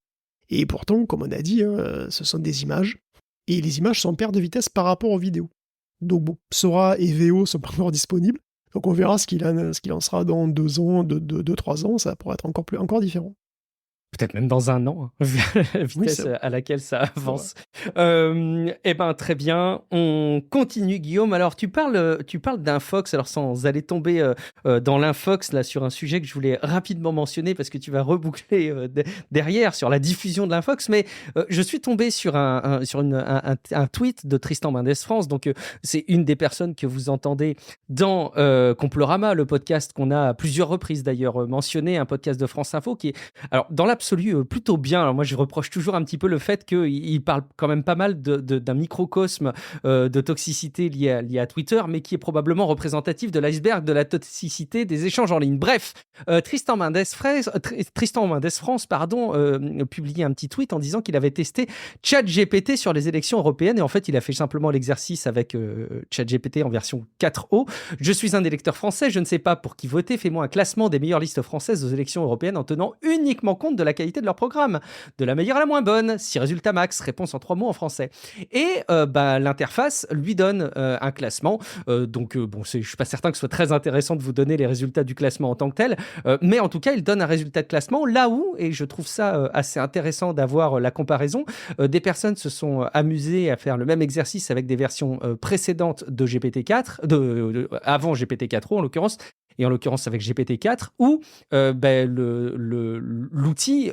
Et pourtant, comme on a dit, hein, ce sont des images, et les images sont en perte de vitesse par rapport aux vidéos. Donc bon, Sora et VO sont pas encore disponibles, donc on verra ce qu'il en sera dans 2 ans, 2-3 ans, ça pourrait être encore différent. peut-être même dans un an, hein, vu la vitesse à laquelle ça avance. Eh ben, très bien, on continue, Guillaume. Alors, tu parles d'Infox, alors sans aller tomber dans l'Infox, là, sur un sujet que je voulais rapidement mentionner, parce que tu vas reboucler derrière sur la diffusion de l'Infox, mais je suis tombé sur un tweet de Tristan Mendès France, donc c'est une des personnes que vous entendez dans Complorama, le podcast qu'on a à plusieurs reprises d'ailleurs mentionné, un podcast de France Info qui est, alors dans l'absolu, plutôt bien. Alors moi, je reproche toujours un petit peu le fait qu'il parle quand même pas mal d'un microcosme de toxicité liée à Twitter, mais qui est probablement représentatif de l'iceberg de la toxicité des échanges en ligne. Bref, Tristan Mendès France, publié un petit tweet en disant qu'il avait testé ChatGPT sur les élections européennes, et en fait, il a fait simplement l'exercice avec ChatGPT en version 4.0. Je suis un électeur français, je ne sais pas pour qui voter, fais-moi un classement des meilleures listes françaises aux élections européennes en tenant uniquement compte de la qualité de leur programme, de la meilleure à la moins bonne, 6 résultats max, réponse en 3 mots en français. Et l'interface lui donne un classement, donc je ne suis pas certain que ce soit très intéressant de vous donner les résultats du classement en tant que tel, mais en tout cas, il donne un résultat de classement là où, et je trouve ça assez intéressant d'avoir la comparaison, des personnes se sont amusées à faire le même exercice avec des versions précédentes de GPT-4, avant GPT-4o en l'occurrence, et en l'occurrence avec GPT-4, où l'outil,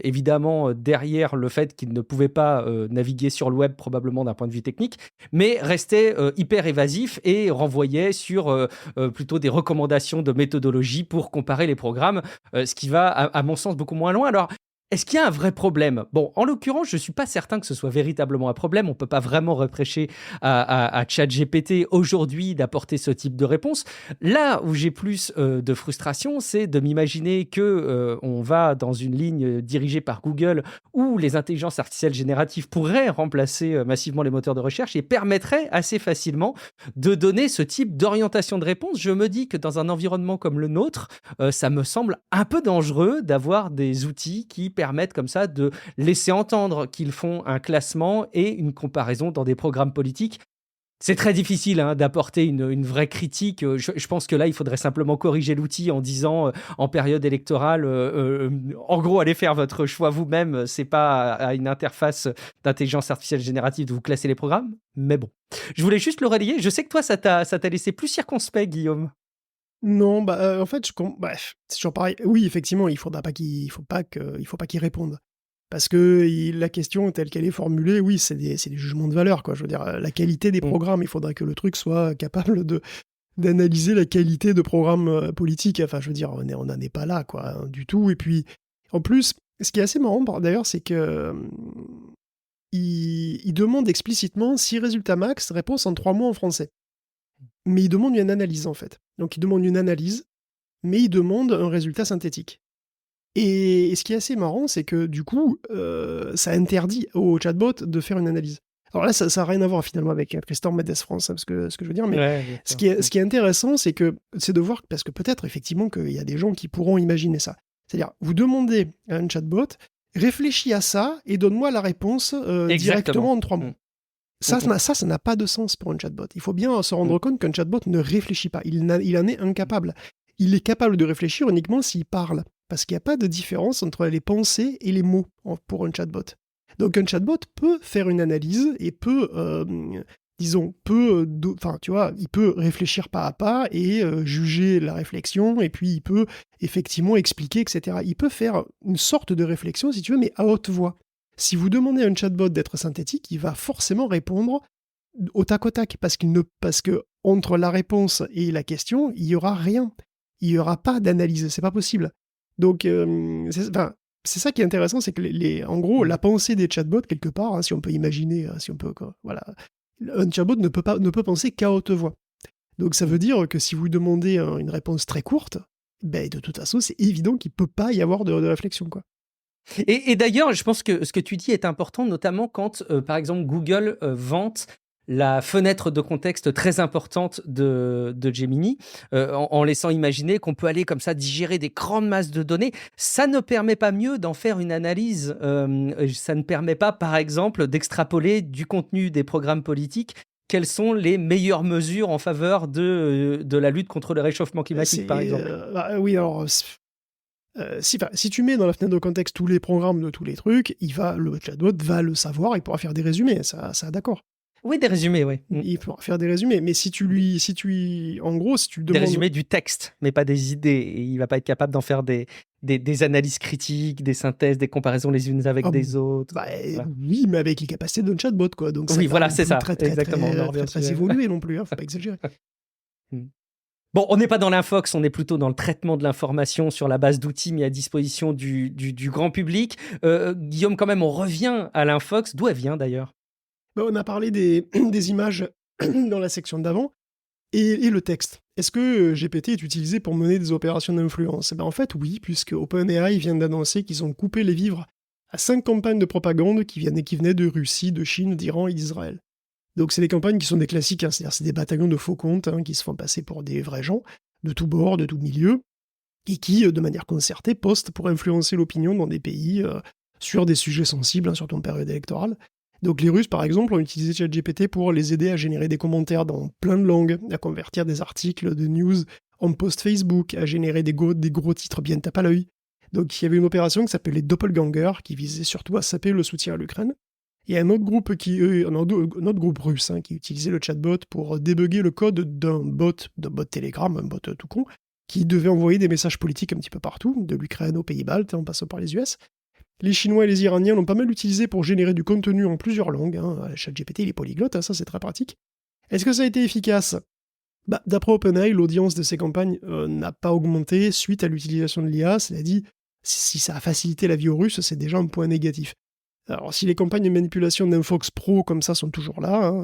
évidemment derrière le fait qu'il ne pouvait pas naviguer sur le web probablement d'un point de vue technique, mais restait hyper évasif et renvoyait sur plutôt des recommandations de méthodologie pour comparer les programmes, ce qui va à mon sens beaucoup moins loin. Alors, est-ce qu'il y a un vrai problème ? Bon, en l'occurrence, je ne suis pas certain que ce soit véritablement un problème. On ne peut pas vraiment reprocher à ChatGPT aujourd'hui d'apporter ce type de réponse. Là où j'ai plus de frustration, c'est de m'imaginer qu'on va dans une ligne dirigée par Google où les intelligences artificielles génératives pourraient remplacer massivement les moteurs de recherche et permettraient assez facilement de donner ce type d'orientation de réponse. Je me dis que dans un environnement comme le nôtre, ça me semble un peu dangereux d'avoir des outils qui permettent comme ça de laisser entendre qu'ils font un classement et une comparaison dans des programmes politiques. C'est très difficile d'apporter une vraie critique. Je pense que là, il faudrait simplement corriger l'outil en disant, en période électorale, en gros, allez faire votre choix vous-même. C'est pas à une interface d'intelligence artificielle générative de vous classer les programmes. Mais bon, je voulais juste le relayer. Je sais que toi, ça t'a laissé plus circonspect, Guillaume. Non, en fait, bref, c'est toujours pareil. Oui, effectivement, il faut pas qu'il réponde. Parce que la question telle qu'elle est formulée, oui, c'est des jugements de valeur, quoi. Je veux dire, la qualité des programmes, il faudrait que le truc soit capable d'analyser la qualité de programmes politiques. Enfin, je veux dire, on n'en est pas là, quoi, hein, du tout. Et puis, en plus, ce qui est assez marrant, d'ailleurs, c'est que il demande explicitement 6 résultats max, réponse en 3 mots en français. Mais il demande une analyse, en fait. Donc, il demande une analyse, mais il demande un résultat synthétique. Et ce qui est assez marrant, c'est que du coup, ça interdit au chatbot de faire une analyse. Alors là, ça n'a rien à voir finalement avec Tristan Mendès France, ce que je veux dire, mais ce qui est intéressant, c'est de voir, parce que peut-être effectivement qu'il y a des gens qui pourront imaginer ça. C'est-à-dire, vous demandez à un chatbot, réfléchis à ça et donne-moi la réponse directement en 3 mots. Ça n'a pas de sens pour un chatbot. Il faut bien se rendre compte qu'un chatbot ne réfléchit pas. Il en est incapable. Il est capable de réfléchir uniquement s'il parle. Parce qu'il n'y a pas de différence entre les pensées et les mots pour un chatbot. Donc un chatbot peut faire une analyse et peut, il peut réfléchir pas à pas et juger la réflexion, et puis il peut effectivement expliquer, etc. Il peut faire une sorte de réflexion, si tu veux, mais à haute voix. Si vous demandez à un chatbot d'être synthétique, il va forcément répondre au tac au tac, parce que entre la réponse et la question, il n'y aura rien. Il n'y aura pas d'analyse, c'est pas possible. Donc, c'est ça qui est intéressant, c'est que en gros, la pensée des chatbots, quelque part, hein, si on peut imaginer, voilà, un chatbot ne peut penser qu'à haute voix. Donc ça veut dire que si vous demandez une réponse très courte, de toute façon, c'est évident qu'il ne peut pas y avoir de réflexion, quoi. Et d'ailleurs, je pense que ce que tu dis est important, notamment quand, par exemple, Google vante la fenêtre de contexte très importante de Gemini, en laissant imaginer qu'on peut aller comme ça digérer des grandes masses de données. Ça ne permet pas mieux d'en faire une analyse. Ça ne permet pas, par exemple, d'extrapoler du contenu des programmes politiques quelles sont les meilleures mesures en faveur de la lutte contre le réchauffement climatique, par exemple. Oui, alors... Si tu mets dans la fenêtre de contexte tous les programmes de tous les trucs, le chatbot va le savoir, il pourra faire des résumés, ça d'accord. Oui, des résumés, oui. Il pourra faire des résumés, mais si tu lui Des demandes... résumés du texte, mais pas des idées. Et il va pas être capable d'en faire des analyses critiques, des synthèses, des comparaisons les unes avec des autres. Voilà. Oui, mais avec les capacités d'un chatbot, quoi. Donc Oui, voilà, c'est ça. Exactement. Très évolué non plus, faut pas exagérer. Bon, on n'est pas dans l'infox, on est plutôt dans le traitement de l'information sur la base d'outils mis à disposition du grand public. Guillaume, quand même, on revient à l'infox. D'où elle vient d'ailleurs? On a parlé des images dans la section d'avant et le texte. Est-ce que GPT est utilisé pour mener des opérations d'influence? En fait, oui, puisque OpenAI vient d'annoncer qu'ils ont coupé les vivres à 5 campagnes de propagande qui venaient de Russie, de Chine, d'Iran et d'Israël. Donc c'est des campagnes qui sont des classiques, hein, c'est-à-dire c'est des bataillons de faux comptes qui se font passer pour des vrais gens, de tous bords, de tous milieux, et qui, de manière concertée, postent pour influencer l'opinion dans des pays sur des sujets sensibles, surtout en période électorale. Donc les Russes, par exemple, ont utilisé ChatGPT pour les aider à générer des commentaires dans plein de langues, à convertir des articles de news en posts Facebook, à générer des gros titres bien tape à l'œil. Donc il y avait une opération qui s'appelait les Doppelganger, qui visait surtout à saper le soutien à l'Ukraine. Il y a un autre groupe russe qui utilisait le chatbot pour débugger le code d'un bot Telegram, un bot tout con, qui devait envoyer des messages politiques un petit peu partout, de l'Ukraine aux Pays-Baltes, en passant par les US. Les Chinois et les Iraniens l'ont pas mal utilisé pour générer du contenu en plusieurs langues. ChatGPT, il est polyglotte, ça c'est très pratique. Est-ce que ça a été efficace? D'après OpenAI, l'audience de ces campagnes n'a pas augmenté suite à l'utilisation de l'IA. Cela dit, si ça a facilité la vie aux Russes, c'est déjà un point négatif. Alors, si les campagnes de manipulation d'Infox Pro comme ça sont toujours là,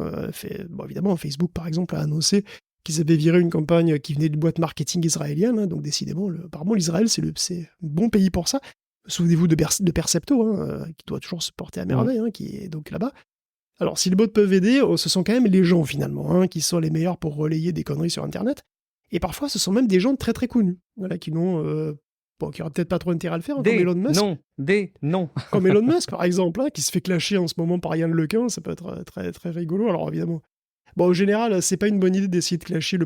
évidemment, Facebook, par exemple, a annoncé qu'ils avaient viré une campagne qui venait d'une boîte marketing israélienne, donc décidément, apparemment, l'Israël, c'est un bon pays pour ça. Souvenez-vous de Percepto, qui doit toujours se porter à merveille, qui est donc là-bas. Alors, si les bots peuvent aider, ce sont quand même les gens, finalement, qui sont les meilleurs pour relayer des conneries sur Internet. Et parfois, ce sont même des gens très très connus, qui n'ont... qui n'aura peut-être pas trop intérêt à le faire, comme Elon Musk. Non. Comme Elon Musk, par exemple, qui se fait clasher en ce moment par Yann Lequin, ça peut être très, très rigolo, alors évidemment. En général, c'est pas une bonne idée d'essayer de clasher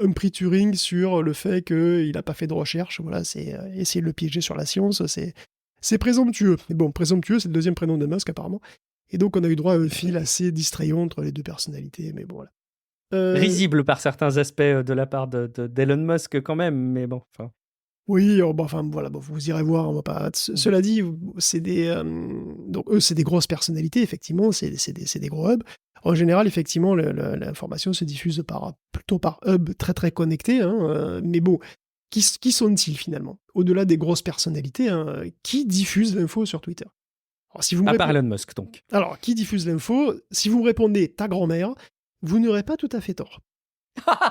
un prix Turing sur le fait qu'il n'a pas fait de recherche, voilà, c'est essayer de le piéger sur la science, c'est présomptueux. Mais bon, présomptueux, c'est le deuxième prénom de Musk, apparemment. Et donc, on a eu droit à un fil assez distrayant entre les deux personnalités, mais bon, voilà. Risible par certains aspects de la part d'Elon Musk, quand même, mais bon, enfin... Oui, voilà, vous irez voir, on va pas... Cela dit, c'est donc eux, c'est des grosses personnalités, effectivement, c'est des gros hubs. En général, effectivement, l'information se diffuse plutôt par hubs très très connectés, mais bon, qui sont-ils finalement? Au-delà des grosses personnalités, qui diffuse l'info sur Twitter? Alors, si vous me part Elon Musk, donc. Alors, qui diffuse l'info? Si vous me répondez ta grand-mère, vous n'aurez pas tout à fait tort.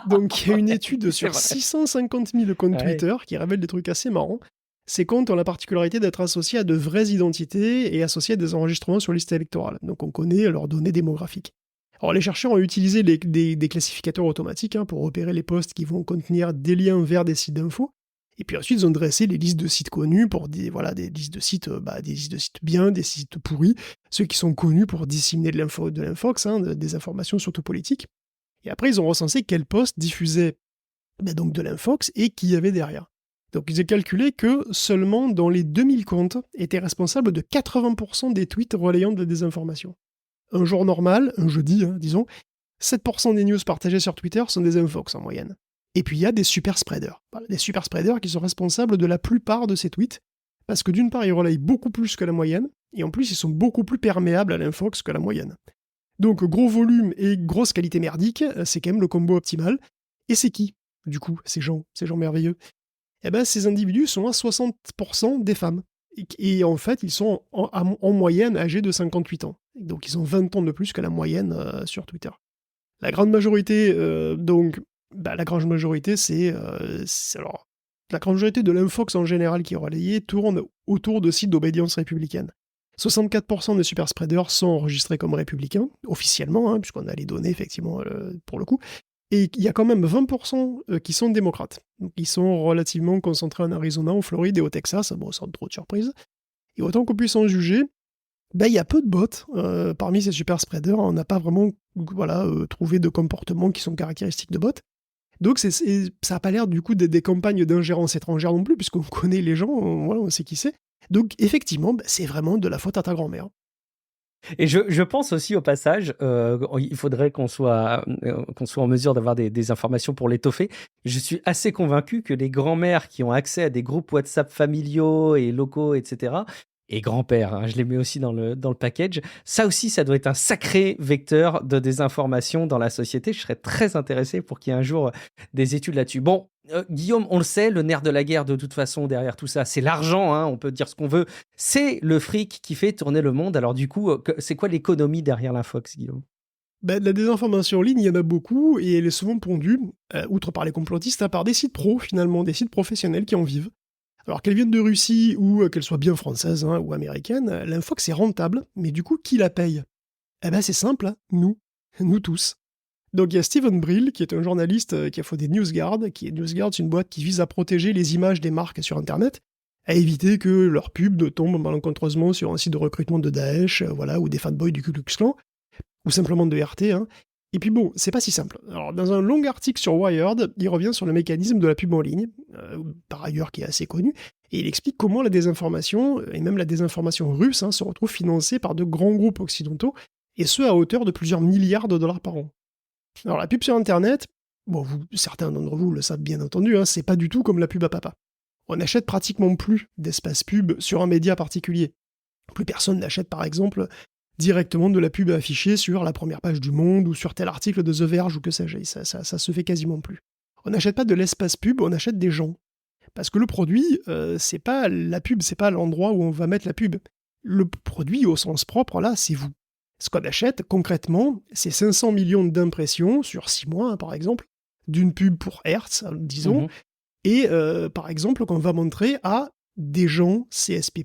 Donc, il y a une étude sur 650 000 comptes Twitter qui révèle des trucs assez marrants. Ces comptes ont la particularité d'être associés à de vraies identités et associés à des enregistrements sur liste électorale. Donc, on connaît leurs données démographiques. Alors, les chercheurs ont utilisé des classificateurs automatiques pour repérer les posts qui vont contenir des liens vers des sites d'infos. Et puis ensuite, ils ont dressé les listes de sites connus pour des listes de sites, des listes de sites bien, des sites pourris, ceux qui sont connus pour disséminer de l'infox, des informations surtout politiques. Et après, ils ont recensé quels posts diffusaient donc de l'infox et qui y avait derrière. Donc, ils ont calculé que seulement dans les 2000 comptes étaient responsables de 80% des tweets relayant de la désinformation. Un jour normal, un jeudi, disons, 7% des news partagées sur Twitter sont des infox en moyenne. Et puis il y a des super spreaders. Voilà, des super spreaders qui sont responsables de la plupart de ces tweets, parce que d'une part, ils relayent beaucoup plus que la moyenne, et en plus, ils sont beaucoup plus perméables à l'infox que la moyenne. Donc, gros volume et grosse qualité merdique, c'est quand même le combo optimal. Et c'est qui, du coup, ces gens merveilleux? Eh ben, ces individus sont à 60% des femmes. Et en fait, ils sont en moyenne âgés de 58 ans. Donc, ils ont 20 ans de plus que la moyenne sur Twitter. La grande majorité, la grande majorité, la grande majorité de l'infox en général qui est relayée tourne autour de sites d'obédience républicaine. 64% des super spreaders sont enregistrés comme républicains, officiellement, puisqu'on a les données, effectivement, pour le coup. Et il y a quand même 20% qui sont démocrates. Donc, ils sont relativement concentrés en Arizona, en Floride et au Texas, sans trop de surprise. Et autant qu'on puisse en juger, il y a peu de bots parmi ces super spreaders. On n'a pas vraiment trouvé de comportements qui sont caractéristiques de bots. Donc ça n'a pas l'air du coup d'être des campagnes d'ingérence étrangère non plus, puisqu'on connaît les gens, voilà, on sait qui c'est. Donc effectivement, c'est vraiment de la faute à ta grand-mère. Et je pense aussi au passage, il faudrait qu'on soit en mesure d'avoir des informations pour l'étoffer. Je suis assez convaincu que les grands-mères qui ont accès à des groupes WhatsApp familiaux et locaux, etc., et grands-pères, hein, je les mets aussi dans le package, ça aussi, ça doit être un sacré vecteur de désinformation dans la société. Je serais très intéressé pour qu'il y ait un jour des études là-dessus. Bon, Guillaume, on le sait, le nerf de la guerre de toute façon derrière tout ça, c'est l'argent, hein, on peut dire ce qu'on veut. C'est le fric qui fait tourner le monde. Alors du coup, c'est quoi l'économie derrière l'infox, Guillaume? De la désinformation en ligne, il y en a beaucoup, et elle est souvent pondue, outre par les complotistes, par des sites pros, finalement, des sites professionnels qui en vivent. Alors qu'elle vienne de Russie ou qu'elle soit bien française ou américaine, l'infox est rentable, mais du coup, qui la paye? C'est simple, hein, nous tous. Donc il y a Steven Brill, qui est un journaliste qui a fait des NewsGuard, NewsGuard, c'est une boîte qui vise à protéger les images des marques sur Internet, à éviter que leurs pubs ne tombent malencontreusement sur un site de recrutement de Daesh, ou des fanboys du Ku Klux Klan, ou simplement de RT. Hein. Et puis bon, c'est pas si simple. Alors dans un long article sur Wired, il revient sur le mécanisme de la pub en ligne, par ailleurs qui est assez connu, et il explique comment la désinformation, et même la désinformation russe, se retrouve financée par de grands groupes occidentaux, et ce à hauteur de plusieurs milliards de dollars par an. Alors la pub sur Internet, certains d'entre vous le savent bien entendu, c'est pas du tout comme la pub à papa. On n'achète pratiquement plus d'espace pub sur un média particulier. Plus personne n'achète par exemple directement de la pub affichée sur la première page du Monde ou sur tel article de The Verge ou que sais-je. Ça se fait quasiment plus. On n'achète pas de l'espace pub, on achète des gens. Parce que le produit, c'est pas la pub, c'est pas l'endroit où on va mettre la pub. Le produit au sens propre, là, c'est vous. Ce qu'on achète, concrètement, c'est 500 millions d'impressions sur 6 mois, par exemple, d'une pub pour Hertz, disons, et par exemple, qu'on va montrer à des gens CSP+,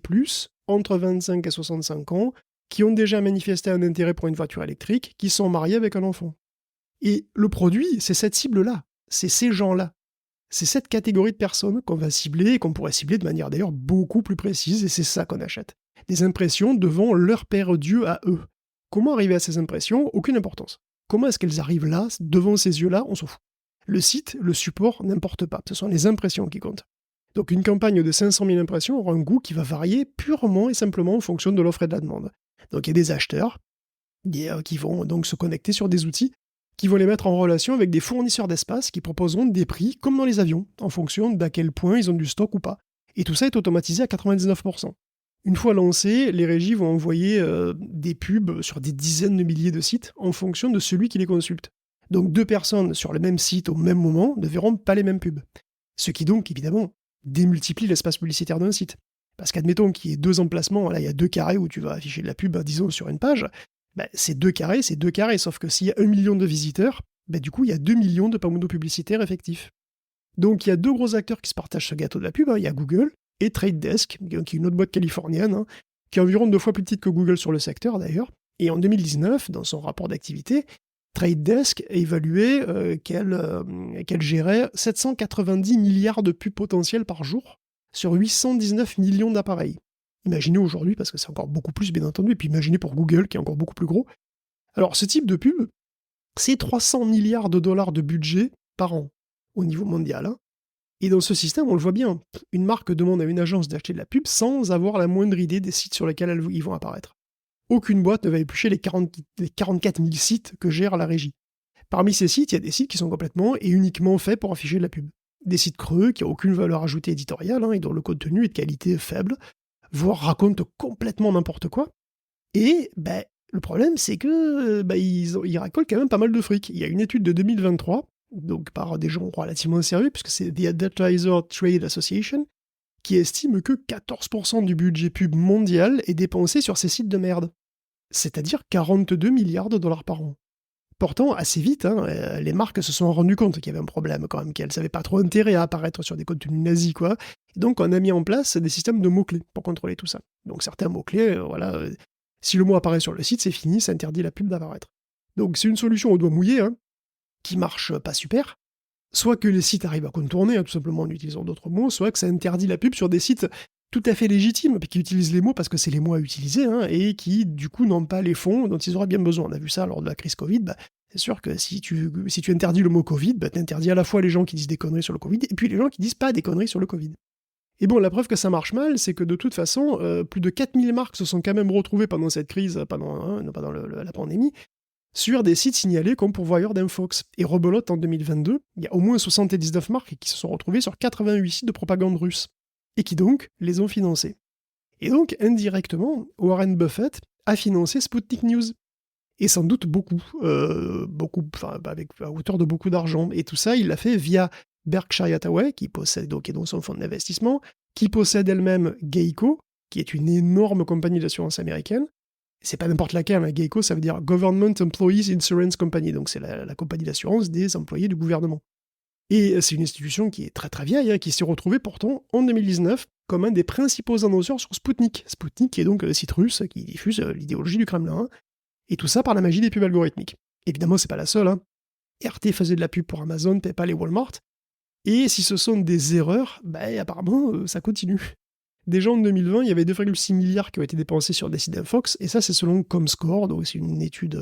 entre 25 et 65 ans, qui ont déjà manifesté un intérêt pour une voiture électrique, qui sont mariés avec un enfant. Et le produit, c'est cette cible-là, c'est ces gens-là. C'est cette catégorie de personnes qu'on va cibler, et qu'on pourrait cibler de manière d'ailleurs beaucoup plus précise, et c'est ça qu'on achète. Des impressions devant leur père Dieu à eux. Comment arriver à ces impressions? Aucune importance. Comment est-ce qu'elles arrivent là, devant ces yeux-là? On s'en fout. Le site, le support, n'importe pas. Ce sont les impressions qui comptent. Donc une campagne de 500 000 impressions aura un goût qui va varier purement et simplement en fonction de l'offre et de la demande. Donc il y a des acheteurs qui vont donc se connecter sur des outils qui vont les mettre en relation avec des fournisseurs d'espace qui proposeront des prix comme dans les avions, en fonction d'à quel point ils ont du stock ou pas. Et tout ça est automatisé à 99%. Une fois lancé, les régies vont envoyer des pubs sur des dizaines de milliers de sites en fonction de celui qui les consulte. Donc 2 personnes sur le même site au même moment ne verront pas les mêmes pubs. Ce qui donc, évidemment, démultiplie l'espace publicitaire d'un site. Parce qu'admettons qu'il y ait 2 emplacements, là il y a 2 carrés où tu vas afficher de la pub, disons, sur une page, c'est 2 carrés, sauf que s'il y a 1 million de visiteurs, du coup il y a 2 millions de panneaux publicitaires effectifs. Donc il y a 2 gros acteurs qui se partagent ce gâteau de la pub, il y a Google et Trade Desk, qui est une autre boîte californienne, qui est environ 2 fois plus petite que Google sur le secteur d'ailleurs. Et en 2019, dans son rapport d'activité, Trade Desk a évalué qu'elle gérait 790 milliards de pubs potentiels par jour sur 819 millions d'appareils. Imaginez aujourd'hui, parce que c'est encore beaucoup plus bien entendu, et puis imaginez pour Google qui est encore beaucoup plus gros. Alors ce type de pub, c'est 300 milliards de dollars de budget par an au niveau mondial. Et dans ce système, on le voit bien, une marque demande à une agence d'acheter de la pub sans avoir la moindre idée des sites sur lesquels ils vont apparaître. Aucune boîte ne va éplucher les 44 000 sites que gère la régie. Parmi ces sites, il y a des sites qui sont complètement et uniquement faits pour afficher de la pub. Des sites creux qui n'ont aucune valeur ajoutée éditoriale et dont le contenu est de qualité faible, voire racontent complètement n'importe quoi. Et le problème, c'est que ils racolent quand même pas mal de fric. Il y a une étude de 2023, donc par des gens relativement sérieux, puisque c'est The Advertiser Trade Association, qui estime que 14% du budget pub mondial est dépensé sur ces sites de merde. C'est-à-dire 42 milliards de dollars par an. Pourtant, assez vite, les marques se sont rendues compte qu'il y avait un problème quand même, qu'elles n'avaient pas trop intérêt à apparaître sur des contenus nazis, quoi. Et donc, on a mis en place des systèmes de mots-clés pour contrôler tout ça. Donc, certains mots-clés, si le mot apparaît sur le site, c'est fini, ça interdit la pub d'apparaître. Donc, c'est une solution au doigt mouillé, qui marche pas super. Soit que les sites arrivent à contourner, tout simplement en utilisant d'autres mots, soit que ça interdit la pub sur des sites tout à fait légitimes, puis qui utilisent les mots parce que c'est les mots à utiliser, hein, et qui, du coup, n'ont pas les fonds dont ils auraient bien besoin. On a vu ça lors de la crise Covid. C'est sûr que si tu interdis le mot Covid, tu interdis à la fois les gens qui disent des conneries sur le Covid, et puis les gens qui disent pas des conneries sur le Covid. Et bon, la preuve que ça marche mal, c'est que de toute façon, plus de 4000 marques se sont quand même retrouvées pendant cette crise, pendant la pandémie, sur des sites signalés comme pourvoyeurs d'infox. Et rebelote, en 2022, il y a au moins 79 marques qui se sont retrouvées sur 88 sites de propagande russe, et qui donc les ont financés. Et donc, indirectement, Warren Buffett a financé Sputnik News. Et sans doute à hauteur de beaucoup d'argent. Et tout ça, il l'a fait via Berkshire Hathaway, qui est donc son fonds d'investissement, qui possède elle-même Geico, qui est une énorme compagnie d'assurance américaine. C'est pas n'importe laquelle, hein. Geico, ça veut dire Government Employees Insurance Company, donc c'est la compagnie d'assurance des employés du gouvernement. Et c'est une institution qui est très très vieille, hein, qui s'est retrouvée pourtant en 2019 comme un des principaux annonceurs sur Sputnik. Sputnik, qui est donc le site russe qui diffuse l'idéologie du Kremlin, hein. Et tout ça par la magie des pubs algorithmiques. Évidemment, c'est pas la seule, hein. RT faisait de la pub pour Amazon, PayPal et Walmart. Et si ce sont des erreurs, apparemment, ça continue. Déjà en 2020, il y avait 2,6 milliards qui ont été dépensés sur des sites d'infox, et ça c'est selon Comscore, donc c'est une étude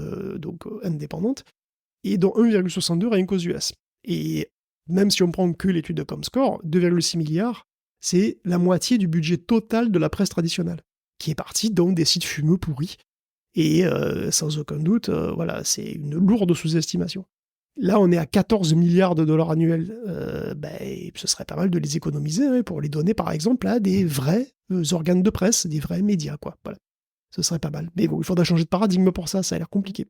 indépendante, et dont 1,62 rien qu'aux US. Et même si on prend que l'étude de Comscore, 2,6 milliards, c'est la moitié du budget total de la presse traditionnelle, qui est parti dans des sites fumeux pourris. Et sans aucun doute, c'est une lourde sous-estimation. Là, on est à 14 milliards de dollars annuels. Ce serait pas mal de les économiser, hein, pour les donner, par exemple, à des vrais organes de presse, des vrais médias, quoi. Voilà. Ce serait pas mal. Mais bon, il faudra changer de paradigme pour ça a l'air compliqué.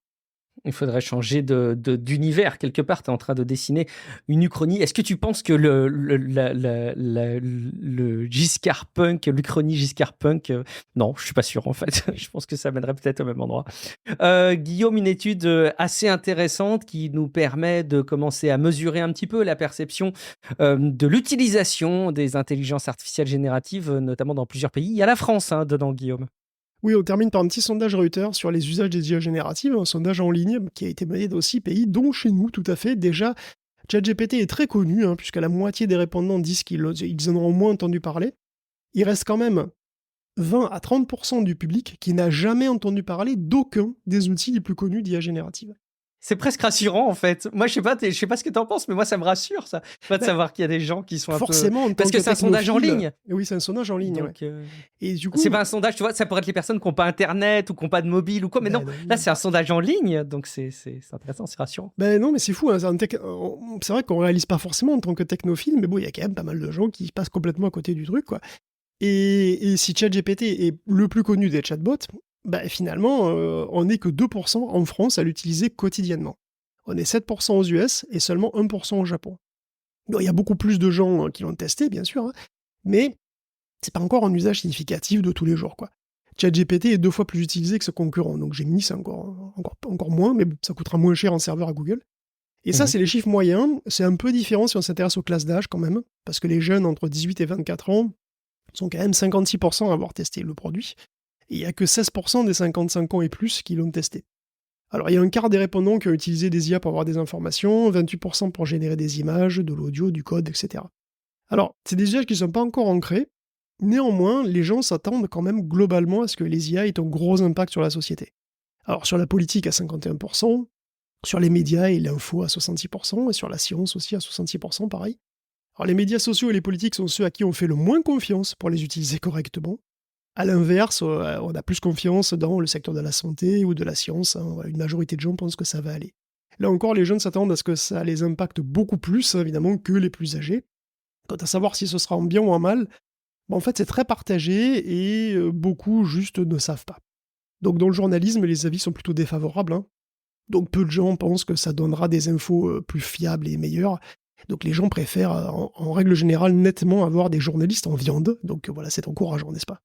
Il faudrait changer d'univers. Quelque part, tu es en train de dessiner une uchronie. Est-ce que tu penses que le Giscard Punk, l'Uchronie Giscard Punk, non, je suis pas sûr en fait. Je pense que ça mènerait peut-être au même endroit. Guillaume, une étude assez intéressante qui nous permet de commencer à mesurer un petit peu la perception de l'utilisation des intelligences artificielles génératives, notamment dans plusieurs pays. Il y a la France dedans, Guillaume. Oui, on termine par un petit sondage Reuters sur les usages des IA génératives, un sondage en ligne qui a été mené dans 6 pays, dont chez nous, tout à fait. Déjà, ChatGPT est très connu, hein, puisque la moitié des répondants disent qu'ils en ont au moins entendu parler. Il reste quand même 20 à 30% du public qui n'a jamais entendu parler d'aucun des outils les plus connus d'IA générative. C'est presque rassurant en fait. Moi, je sais pas ce que t'en penses, mais moi, ça me rassure ça. De savoir qu'il y a des gens qui sont forcément, un peu... Parce que c'est un sondage en ligne. Oui, c'est un sondage en ligne. Donc, ouais. Et du coup, c'est pas un sondage, tu vois, ça pourrait être les personnes qui n'ont pas Internet ou qui n'ont pas de mobile ou quoi, mais non, là, c'est un sondage en ligne, donc c'est intéressant, c'est rassurant. Non, mais c'est fou. Hein, c'est vrai qu'on réalise pas forcément en tant que technophile, mais bon, il y a quand même pas mal de gens qui passent complètement à côté du truc, quoi. Et si ChatGPT est le plus connu des chatbots, finalement, on n'est que 2% en France à l'utiliser quotidiennement. On est 7% aux US et seulement 1% au Japon. Il y a beaucoup plus de gens qui l'ont testé, bien sûr, hein, mais c'est pas encore un usage significatif de tous les jours, quoi. ChatGPT est 2 fois plus utilisé que ce concurrent, donc Gemini, c'est encore moins, mais ça coûtera moins cher en serveur à Google. Et ça, c'est les chiffres moyens. C'est un peu différent si on s'intéresse aux classes d'âge, quand même, parce que les jeunes entre 18 et 24 ans sont quand même 56% à avoir testé le produit. Et il n'y a que 16% des 55 ans et plus qui l'ont testé. Alors, il y a un quart des répondants qui ont utilisé des IA pour avoir des informations, 28% pour générer des images, de l'audio, du code, etc. Alors, c'est des usages qui ne sont pas encore ancrés. Néanmoins, les gens s'attendent quand même globalement à ce que les IA aient un gros impact sur la société. Alors, sur la politique à 51%, sur les médias et l'info à 66%, et sur la science aussi à 66%, pareil. Alors, les médias sociaux et les politiques sont ceux à qui on fait le moins confiance pour les utiliser correctement. À l'inverse, on a plus confiance dans le secteur de la santé ou de la science. Hein. Une majorité de gens pensent que ça va aller. Là encore, les jeunes s'attendent à ce que ça les impacte beaucoup plus, évidemment, que les plus âgés. Quant à savoir si ce sera en bien ou en mal, en fait, c'est très partagé et beaucoup juste ne savent pas. Donc dans le journalisme, les avis sont plutôt défavorables. Hein. Donc peu de gens pensent que ça donnera des infos plus fiables et meilleures. Donc les gens préfèrent, en règle générale, nettement avoir des journalistes en viande. Donc voilà, c'est encourageant, n'est-ce pas ?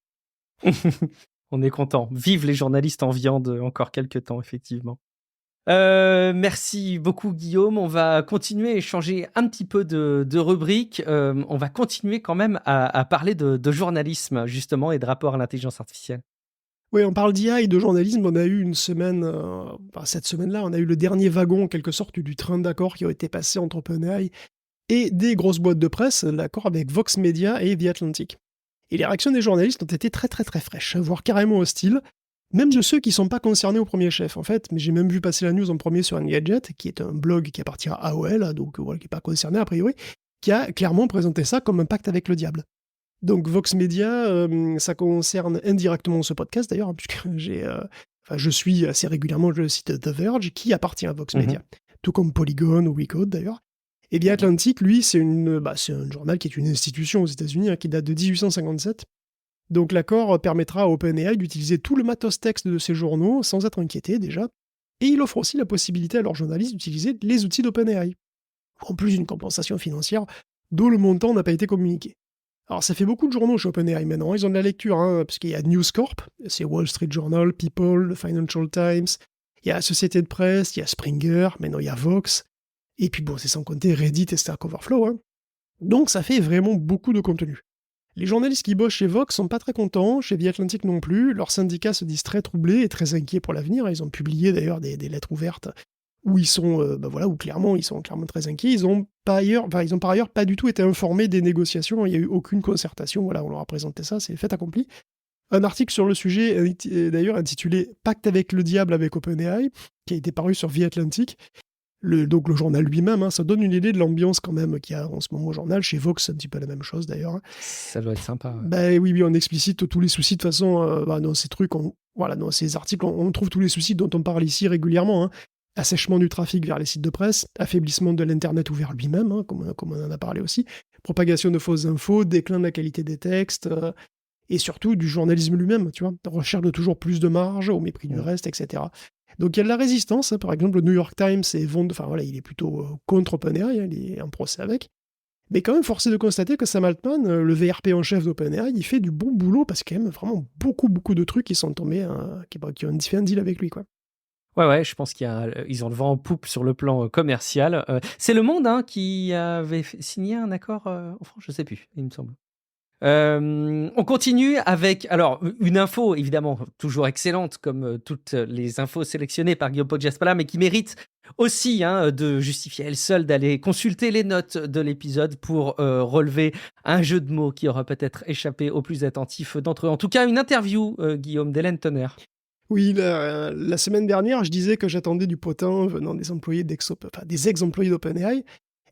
On est content. Vive les journalistes en viande encore quelques temps, effectivement. Merci beaucoup, Guillaume. On va continuer à changer un petit peu de rubrique. On va continuer quand même à parler de journalisme, justement, et de rapport à l'intelligence artificielle. Oui, on parle d'IA et de journalisme. On a eu une semaine, cette semaine-là, on a eu le dernier wagon, en quelque sorte, du train d'accord qui a été passé entre OpenAI et des grosses boîtes de presse, l'accord avec Vox Media et The Atlantic. Et les réactions des journalistes ont été très très très fraîches, voire carrément hostiles, même de ceux qui ne sont pas concernés au premier chef en fait. Mais j'ai même vu passer la news en premier sur Engadget, qui est un blog qui appartient à AOL, donc voilà, qui n'est pas concerné a priori, qui a clairement présenté ça comme un pacte avec le diable. Donc Vox Media, ça concerne indirectement ce podcast d'ailleurs, puisque je suis assez régulièrement le site The Verge, qui appartient à Vox Media, tout comme Polygon ou Recode d'ailleurs. Et bien Atlantic, lui, c'est un journal qui est une institution aux États-Unis, qui date de 1857. Donc l'accord permettra à OpenAI d'utiliser tout le matos texte de ces journaux sans être inquiété déjà, et il offre aussi la possibilité à leurs journalistes d'utiliser les outils d'OpenAI, en plus d'une compensation financière dont le montant n'a pas été communiqué. Alors ça fait beaucoup de journaux chez OpenAI maintenant, ils ont de la lecture, parce qu'il y a News Corp, c'est Wall Street Journal, People, le Financial Times, il y a Société de Presse, il y a Springer, maintenant il y a Vox, et puis bon, c'est sans compter Reddit et Stack Overflow. Donc ça fait vraiment beaucoup de contenu. Les journalistes qui bossent chez Vox sont pas très contents, chez The Atlantic non plus, leurs syndicats se disent très troublés et très inquiets pour l'avenir, ils ont publié d'ailleurs des lettres ouvertes où ils sont, où clairement ils sont clairement très inquiets. Ils ont par ailleurs pas du tout été informés des négociations, il n'y a eu aucune concertation, voilà, on leur a présenté ça, c'est fait accompli. Un article sur le sujet, d'ailleurs intitulé Pacte avec le diable avec OpenAI, qui a été paru sur The Atlantic, donc le journal lui-même, ça donne une idée de l'ambiance quand même qu'il y a en ce moment au journal. Chez Vox, c'est un petit peu la même chose d'ailleurs. Ça doit être sympa. Oui, on explicite tous les soucis de toute façon. Dans ces trucs, dans ces articles, on trouve tous les soucis dont on parle ici régulièrement. Assèchement du trafic vers les sites de presse, affaiblissement de l'Internet ouvert lui-même, comme on en a parlé aussi, propagation de fausses infos, déclin de la qualité des textes, et surtout du journalisme lui-même, tu vois, recherche de toujours plus de marge au mépris du reste, etc. Donc il y a de la résistance, par exemple le New York Times il est plutôt contre OpenAI, il est en procès avec. Mais quand même, force est de constater que Sam Altman, le VRP en chef d'OpenAI, il fait du bon boulot parce qu'il y a quand même vraiment beaucoup de trucs qui sont tombés, qui ont fait un deal avec lui, quoi. Ouais, je pense qu'ils ont le vent en poupe sur le plan commercial. C'est Le Monde qui avait signé un accord en France, je sais plus, il me semble. On continue avec une info évidemment toujours excellente comme toutes les infos sélectionnées par Guillaume Poggiaspala, mais qui mérite aussi de justifier elle seule d'aller consulter les notes de l'épisode pour relever un jeu de mots qui aura peut-être échappé aux plus attentifs d'entre eux. En tout cas, une interview, Guillaume, d'Hélène Tonner. Oui, la semaine dernière, je disais que j'attendais du potin venant des employés des ex-employés d'OpenAI.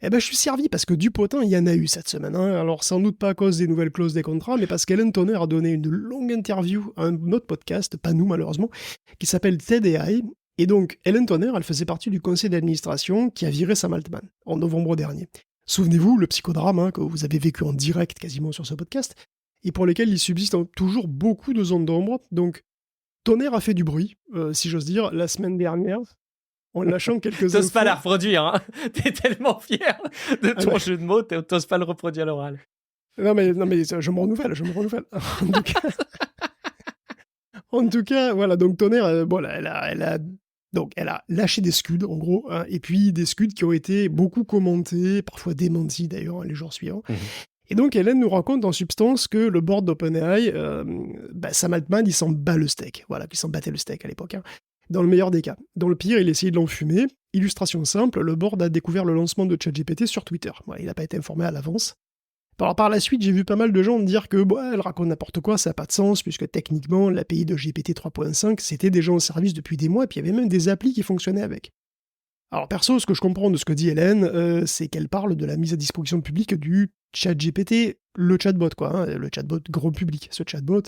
Je suis servi parce que du potin, il y en a eu cette semaine. Alors, sans doute pas à cause des nouvelles clauses des contrats, mais parce qu'Hélène Tonner a donné une longue interview à un autre podcast, pas nous malheureusement, qui s'appelle TED&AI. Et donc, Hélène Tonner, elle faisait partie du conseil d'administration qui a viré Sam Altman en novembre dernier. Souvenez-vous, le psychodrame que vous avez vécu en direct quasiment sur ce podcast, et pour lequel il subsiste toujours beaucoup de zones d'ombre. Donc, Tonner a fait du bruit, si j'ose dire, la semaine dernière, en lâchant quelques T'oses pas la reproduire, T'es tellement fier de ton jeu de mots, t'oses pas le reproduire à l'oral. Non mais je me renouvelle. En tout cas, voilà, donc Tonner, elle a lâché des scuds, en gros, et puis des scuds qui ont été beaucoup commentés, parfois démentis d'ailleurs, les jours suivants. Et donc Hélène nous raconte en substance que le board d'OpenAI, Sam Altman, il s'en bat le steak. Voilà, qu'il s'en battait le steak à l'époque. Dans le meilleur des cas. Dans le pire, il essayait de l'enfumer. Illustration simple, le board a découvert le lancement de ChatGPT sur Twitter. Voilà, il n'a pas été informé à l'avance. Alors par la suite, j'ai vu pas mal de gens dire que elle raconte n'importe quoi, ça n'a pas de sens, puisque techniquement, l'API de GPT 3.5, c'était déjà en service depuis des mois, et puis il y avait même des applis qui fonctionnaient avec. Alors perso, ce que je comprends de ce que dit Hélène, c'est qu'elle parle de la mise à disposition publique du ChatGPT, le chatbot, le chatbot grand public, ce chatbot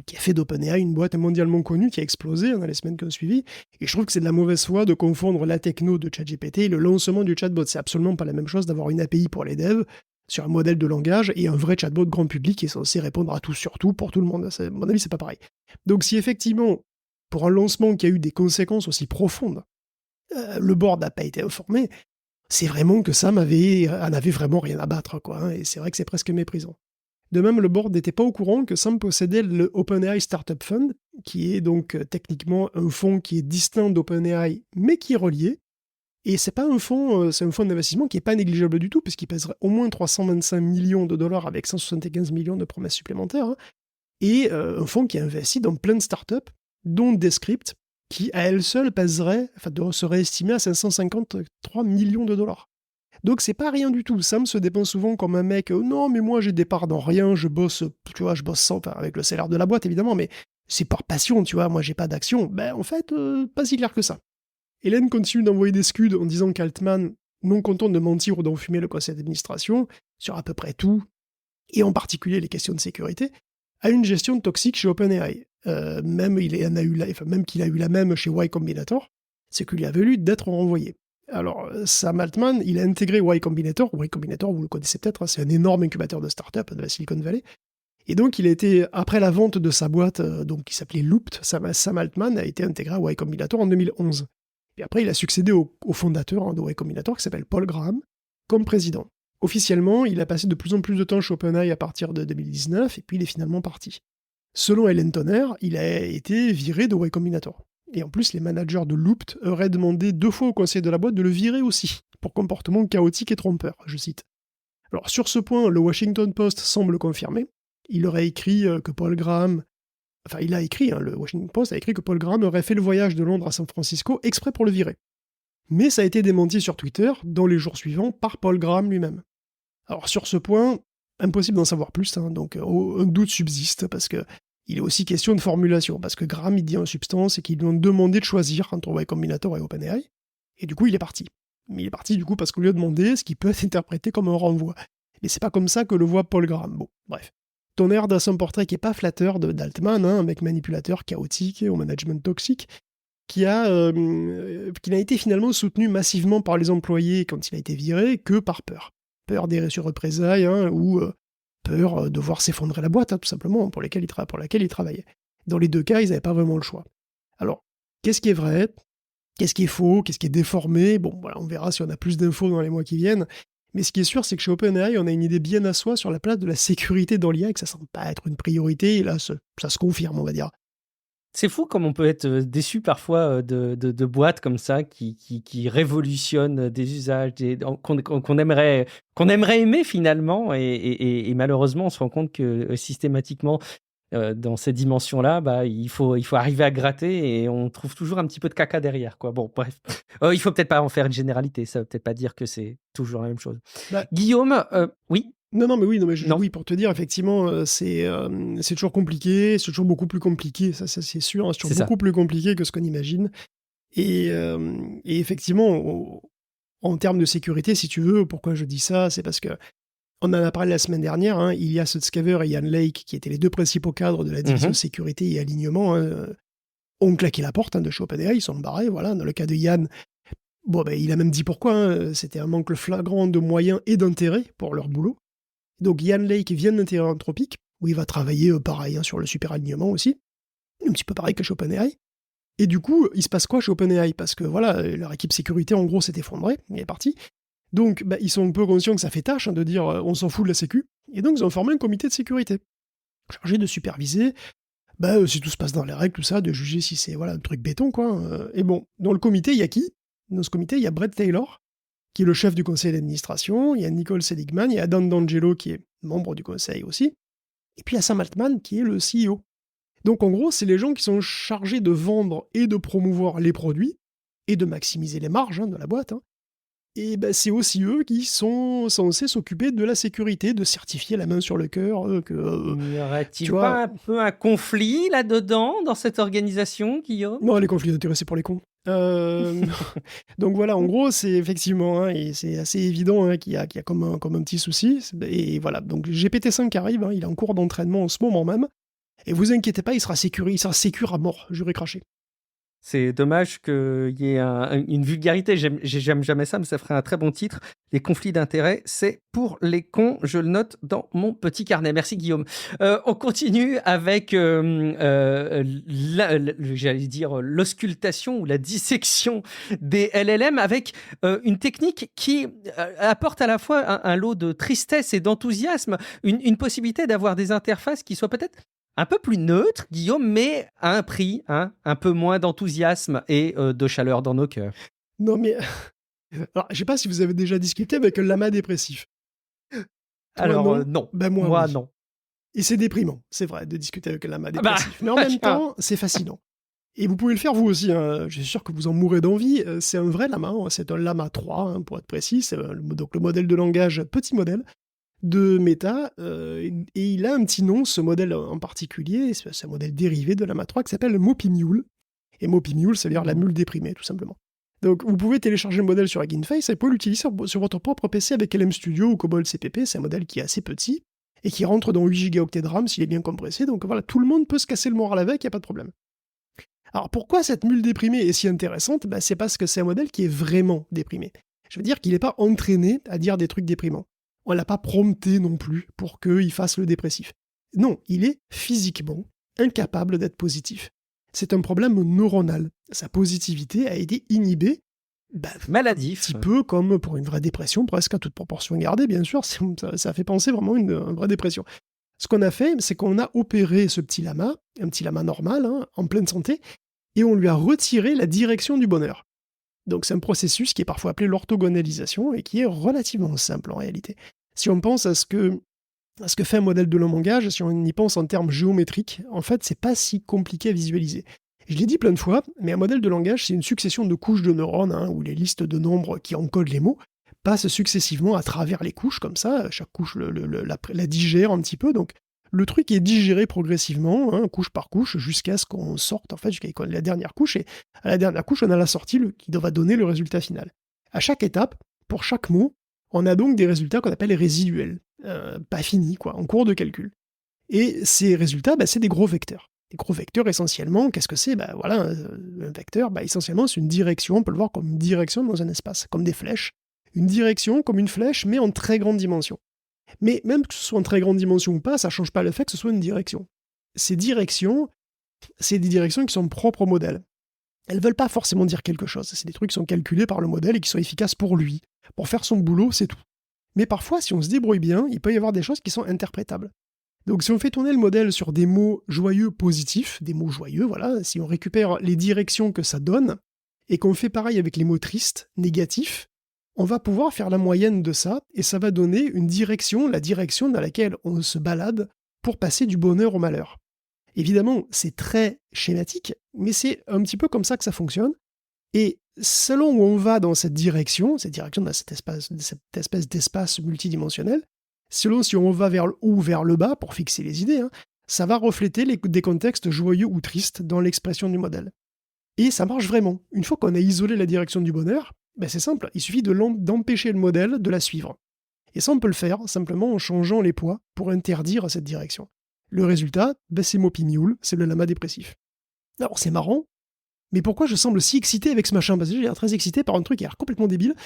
qui a fait d'OpenAI une boîte mondialement connue qui a explosé dans les semaines qui ont suivi. Et je trouve que c'est de la mauvaise foi de confondre la techno de ChatGPT et le lancement du chatbot. C'est absolument pas la même chose d'avoir une API pour les devs sur un modèle de langage et un vrai chatbot grand public qui est censé répondre à tout sur tout pour tout le monde. À mon avis, c'est pas pareil. Donc si effectivement, pour un lancement qui a eu des conséquences aussi profondes, le board n'a pas été informé, c'est vraiment que Sam en avait vraiment rien à battre, et c'est vrai que c'est presque méprisant. De même, le board n'était pas au courant que Sam possédait le OpenAI Startup Fund, qui est donc techniquement un fonds qui est distinct d'OpenAI, mais qui est relié. Et c'est pas un fonds, c'est un fonds d'investissement qui n'est pas négligeable du tout, puisqu'il pèserait au moins 325 millions de dollars avec 175 millions de promesses supplémentaires, et un fonds qui investit dans plein de startups, dont Descript, qui à elle seule serait estimée à 553 millions de dollars. Donc c'est pas rien du tout. Sam se dépeint souvent comme un mec, non mais moi j'ai des parts dans rien, je bosse, tu vois, je bosse sans, enfin, avec le salaire de la boîte évidemment, mais c'est par passion, tu vois, moi j'ai pas d'action. Ben en fait, pas si clair que ça. Hélène continue d'envoyer des scuds en disant qu'Altman, non content de mentir ou d'enfumer le conseil d'administration, sur à peu près tout, et en particulier les questions de sécurité, a une gestion toxique chez OpenAI. Même qu'il a eu la même chez Y Combinator, ce qui lui a valu d'être renvoyé. Alors, Sam Altman, il a intégré Y Combinator. Y Combinator, vous le connaissez peut-être, hein, c'est un énorme incubateur de start-up de la Silicon Valley. Et donc, il a été, après la vente de sa boîte, donc, qui s'appelait Looped, Sam Altman a été intégré à Y Combinator en 2011. Et après, il a succédé au fondateur de Y Combinator, qui s'appelle Paul Graham, comme président. Officiellement, il a passé de plus en plus de temps chez OpenAI à partir de 2019, et puis il est finalement parti. Selon Hélène Tonner, il a été viré de Y Combinator. Et en plus, les managers de Looped auraient demandé 2 fois au conseil de la boîte de le virer aussi, pour comportement chaotique et trompeur, je cite. Alors sur ce point, le Washington Post semble confirmer. Il aurait écrit que Paul Graham... Enfin, il a écrit, le Washington Post a écrit que Paul Graham aurait fait le voyage de Londres à San Francisco exprès pour le virer. Mais ça a été démenti sur Twitter, dans les jours suivants, par Paul Graham lui-même. Alors sur ce point, impossible d'en savoir plus, hein, donc un doute subsiste, parce que il est aussi question de formulation, parce que Graham, il dit en substance qu'ils lui ont demandé de choisir entre Y Combinator et OpenAI, et du coup, il est parti. Mais il est parti, du coup, parce qu'on lui a demandé ce qui peut être interprété comme un renvoi. Mais c'est pas comme ça que le voit Paul Graham. Bon, bref. Tonner dresse un portrait qui est pas flatteur d'Altman, hein, un mec manipulateur, chaotique, au management toxique, qui n'a été finalement soutenu massivement par les employés quand il a été viré que par peur. Peur des représailles, hein, ou peur de voir s'effondrer la boîte, hein, tout simplement, pour laquelle il travaillait. Dans les deux cas, ils n'avaient pas vraiment le choix. Alors, qu'est-ce qui est vrai? Qu'est-ce qui est faux? Qu'est-ce qui est déformé? Bon, voilà, on verra si on a plus d'infos dans les mois qui viennent. Mais ce qui est sûr, c'est que chez OpenAI, on a une idée bien à soi sur la place de la sécurité dans l'IA, et que ça semble pas être une priorité, et là, ça se confirme, on va dire. C'est fou comme on peut être déçu parfois de boîtes comme ça qui révolutionnent des usages qu'on aimerait aimer finalement et malheureusement on se rend compte que systématiquement dans ces dimensions-là, bah, il faut arriver à gratter et on trouve toujours un petit peu de caca derrière, quoi. Bon, bref. Il faut peut-être pas en faire une généralité, ça veut peut-être pas dire que c'est toujours la même chose. Bah, Guillaume, oui? Non, mais oui, Non. oui, pour te dire, effectivement, c'est toujours compliqué, c'est toujours beaucoup plus compliqué, ça c'est sûr, hein, c'est toujours beaucoup plus compliqué que ce qu'on imagine. Et effectivement, en termes de sécurité, si tu veux, pourquoi je dis ça, c'est parce que on en a parlé la semaine dernière, hein, Ilya Sutskever et Ian Lake, qui étaient les deux principaux cadres de la division sécurité et alignement, hein, ont claqué la porte, hein, de chez OpenAI, ils sont barrés, voilà. Dans le cas de Ian, bon, ben, il a même dit pourquoi, hein, c'était un manque flagrant de moyens et d'intérêt pour leur boulot. Donc Ian Lake vient d'Interior Anthropic, où il va travailler pareil, hein, sur le super alignement aussi, un petit peu pareil que chez OpenAI. Et du coup, il se passe quoi chez OpenAI? Parce que voilà, leur équipe sécurité, en gros, s'est effondrée, elle est partie. Donc, bah, ils sont un peu conscients que ça fait tâche, hein, de dire on s'en fout de la sécu. Et donc, ils ont formé un comité de sécurité, chargé de superviser, si tout se passe dans les règles, tout ça, de juger si c'est un truc béton, quoi. Et bon, dans le comité, il y a qui? Dans ce comité, il y a Brett Taylor, qui est le chef du conseil d'administration, il y a Nicole Seligman, il y a Dan D'Angelo, qui est membre du conseil aussi, et puis il y a Sam Altman, qui est le CEO. Donc, en gros, c'est les gens qui sont chargés de vendre et de promouvoir les produits, et de maximiser les marges, hein, de la boîte, hein. Et c'est aussi eux qui sont censés s'occuper de la sécurité, de certifier la main sur le cœur que... Y aurait-il pas un peu un conflit là-dedans, dans cette organisation, Guillaume? Non, les conflits d'intérêts, c'est pour les cons. Donc voilà, en gros, c'est effectivement, hein, et c'est assez évident, hein, qu'il y a comme un petit souci. Et voilà, donc GPT-5 arrive, hein, il est en cours d'entraînement en ce moment même. Et vous inquiétez pas, il sera sécure à mort, j'aurais craché. C'est dommage qu'il y ait une vulgarité. J'aime jamais ça, mais ça ferait un très bon titre. Les conflits d'intérêts, c'est pour les cons. Je le note dans mon petit carnet. Merci, Guillaume. On continue avec, j'allais dire, l'auscultation ou la dissection des LLM avec une technique qui apporte à la fois un lot de tristesse et d'enthousiasme, une possibilité d'avoir des interfaces qui soient peut-être un peu plus neutre, Guillaume, mais à un prix, hein, un peu moins d'enthousiasme et de chaleur dans nos cœurs. Non, mais... Alors, je sais pas si vous avez déjà discuté avec un lama dépressif. Toi, alors, non. Moi, oui. non. Et c'est déprimant, c'est vrai, de discuter avec un lama dépressif. Mais en même temps, c'est fascinant. Et vous pouvez le faire vous aussi, hein. Je suis sûr que vous en mourrez d'envie. C'est un vrai lama, hein. C'est un lama 3, hein, pour être précis. C'est donc le modèle de langage, petit modèle, de Meta. Et il a un petit nom, ce modèle en particulier. C'est un modèle dérivé de lama 3 qui s'appelle Mopimule. Et Mopimule, ça veut dire la mule déprimée, tout simplement. Donc vous pouvez télécharger le modèle sur Hugging Face et vous pouvez l'utiliser sur votre propre PC avec LM Studio ou Cobol CPP. C'est un modèle qui est assez petit et qui rentre dans 8 Go de RAM s'il est bien compressé. Donc voilà, tout le monde peut se casser le moral avec, il n'y a pas de problème. Alors pourquoi cette mule déprimée est si intéressante? C'est parce que c'est un modèle qui est vraiment déprimé. Je veux dire qu'il n'est pas entraîné à dire des trucs déprimants. On ne l'a pas prompté non plus pour qu'il fasse le dépressif. Non, il est physiquement incapable d'être positif. C'est un problème neuronal. Sa positivité a été inhibée. Maladif. Un petit peu comme pour une vraie dépression, presque à toute proportion gardée, bien sûr. Ça fait penser vraiment à une vraie dépression. Ce qu'on a fait, c'est qu'on a opéré ce petit lama, un petit lama normal, hein, en pleine santé, et on lui a retiré la direction du bonheur. Donc c'est un processus qui est parfois appelé l'orthogonalisation et qui est relativement simple en réalité. Si on pense à ce que fait un modèle de langage, si on y pense en termes géométriques, en fait, c'est pas si compliqué à visualiser. Je l'ai dit plein de fois, mais un modèle de langage, c'est une succession de couches de neurones, hein, où les listes de nombres qui encodent les mots passent successivement à travers les couches, comme ça, chaque couche la digère un petit peu, donc le truc est digéré progressivement, hein, couche par couche, jusqu'à ce qu'on sorte, en fait, jusqu'à la dernière couche, et à la dernière couche, on a la sortie qui va donner le résultat final. À chaque étape, pour chaque mot, on a donc des résultats qu'on appelle résiduels, pas finis, quoi, en cours de calcul. Et ces résultats, c'est des gros vecteurs. Des gros vecteurs, essentiellement, qu'est-ce que c'est? Voilà, un vecteur, essentiellement, c'est une direction, on peut le voir comme une direction dans un espace, comme des flèches. Une direction comme une flèche, mais en très grande dimension. Mais même que ce soit en très grande dimension ou pas, ça ne change pas le fait que ce soit une direction. Ces directions, c'est des directions qui sont propres au modèle. Elles ne veulent pas forcément dire quelque chose. C'est des trucs qui sont calculés par le modèle et qui sont efficaces pour lui. Pour faire son boulot, c'est tout. Mais parfois, si on se débrouille bien, il peut y avoir des choses qui sont interprétables. Donc si on fait tourner le modèle sur des mots joyeux positifs, des mots joyeux, voilà, si on récupère les directions que ça donne, et qu'on fait pareil avec les mots tristes, négatifs, on va pouvoir faire la moyenne de ça, et ça va donner une direction, la direction dans laquelle on se balade pour passer du bonheur au malheur. Évidemment, c'est très schématique, mais c'est un petit peu comme ça que ça fonctionne. Et selon où on va dans cette direction dans cette espèce d'espace multidimensionnel, selon si on va vers le haut ou vers le bas, pour fixer les idées, hein, ça va refléter des contextes joyeux ou tristes dans l'expression du modèle. Et ça marche vraiment. Une fois qu'on a isolé la direction du bonheur, c'est simple, il suffit d'empêcher le modèle de la suivre. Et ça, on peut le faire simplement en changeant les poids pour interdire cette direction. Le résultat, c'est Mopimule, c'est le lama dépressif. Alors c'est marrant, mais pourquoi je semble si excité avec ce machin? Parce que j'ai l'air très excité par un truc qui a l'air complètement débile.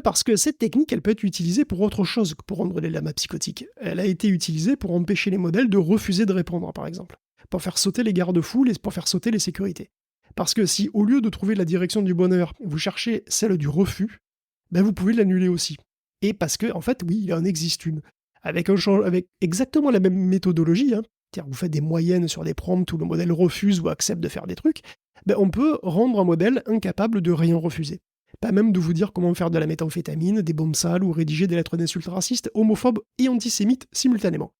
Parce que cette technique, elle peut être utilisée pour autre chose que pour rendre les lamas psychotiques. Elle a été utilisée pour empêcher les modèles de refuser de répondre, par exemple. Pour faire sauter les garde-fous, pour faire sauter les sécurités. Parce que si, au lieu de trouver la direction du bonheur, vous cherchez celle du refus, vous pouvez l'annuler aussi. Et parce que, en fait, oui, il en existe une. Avec exactement la même méthodologie, hein, c'est-à-dire vous faites des moyennes sur des prompts où le modèle refuse ou accepte de faire des trucs, on peut rendre un modèle incapable de rien refuser. Pas même de vous dire comment faire de la méthamphétamine, des bombes sales ou rédiger des lettres d'insultes racistes, homophobes et antisémites simultanément.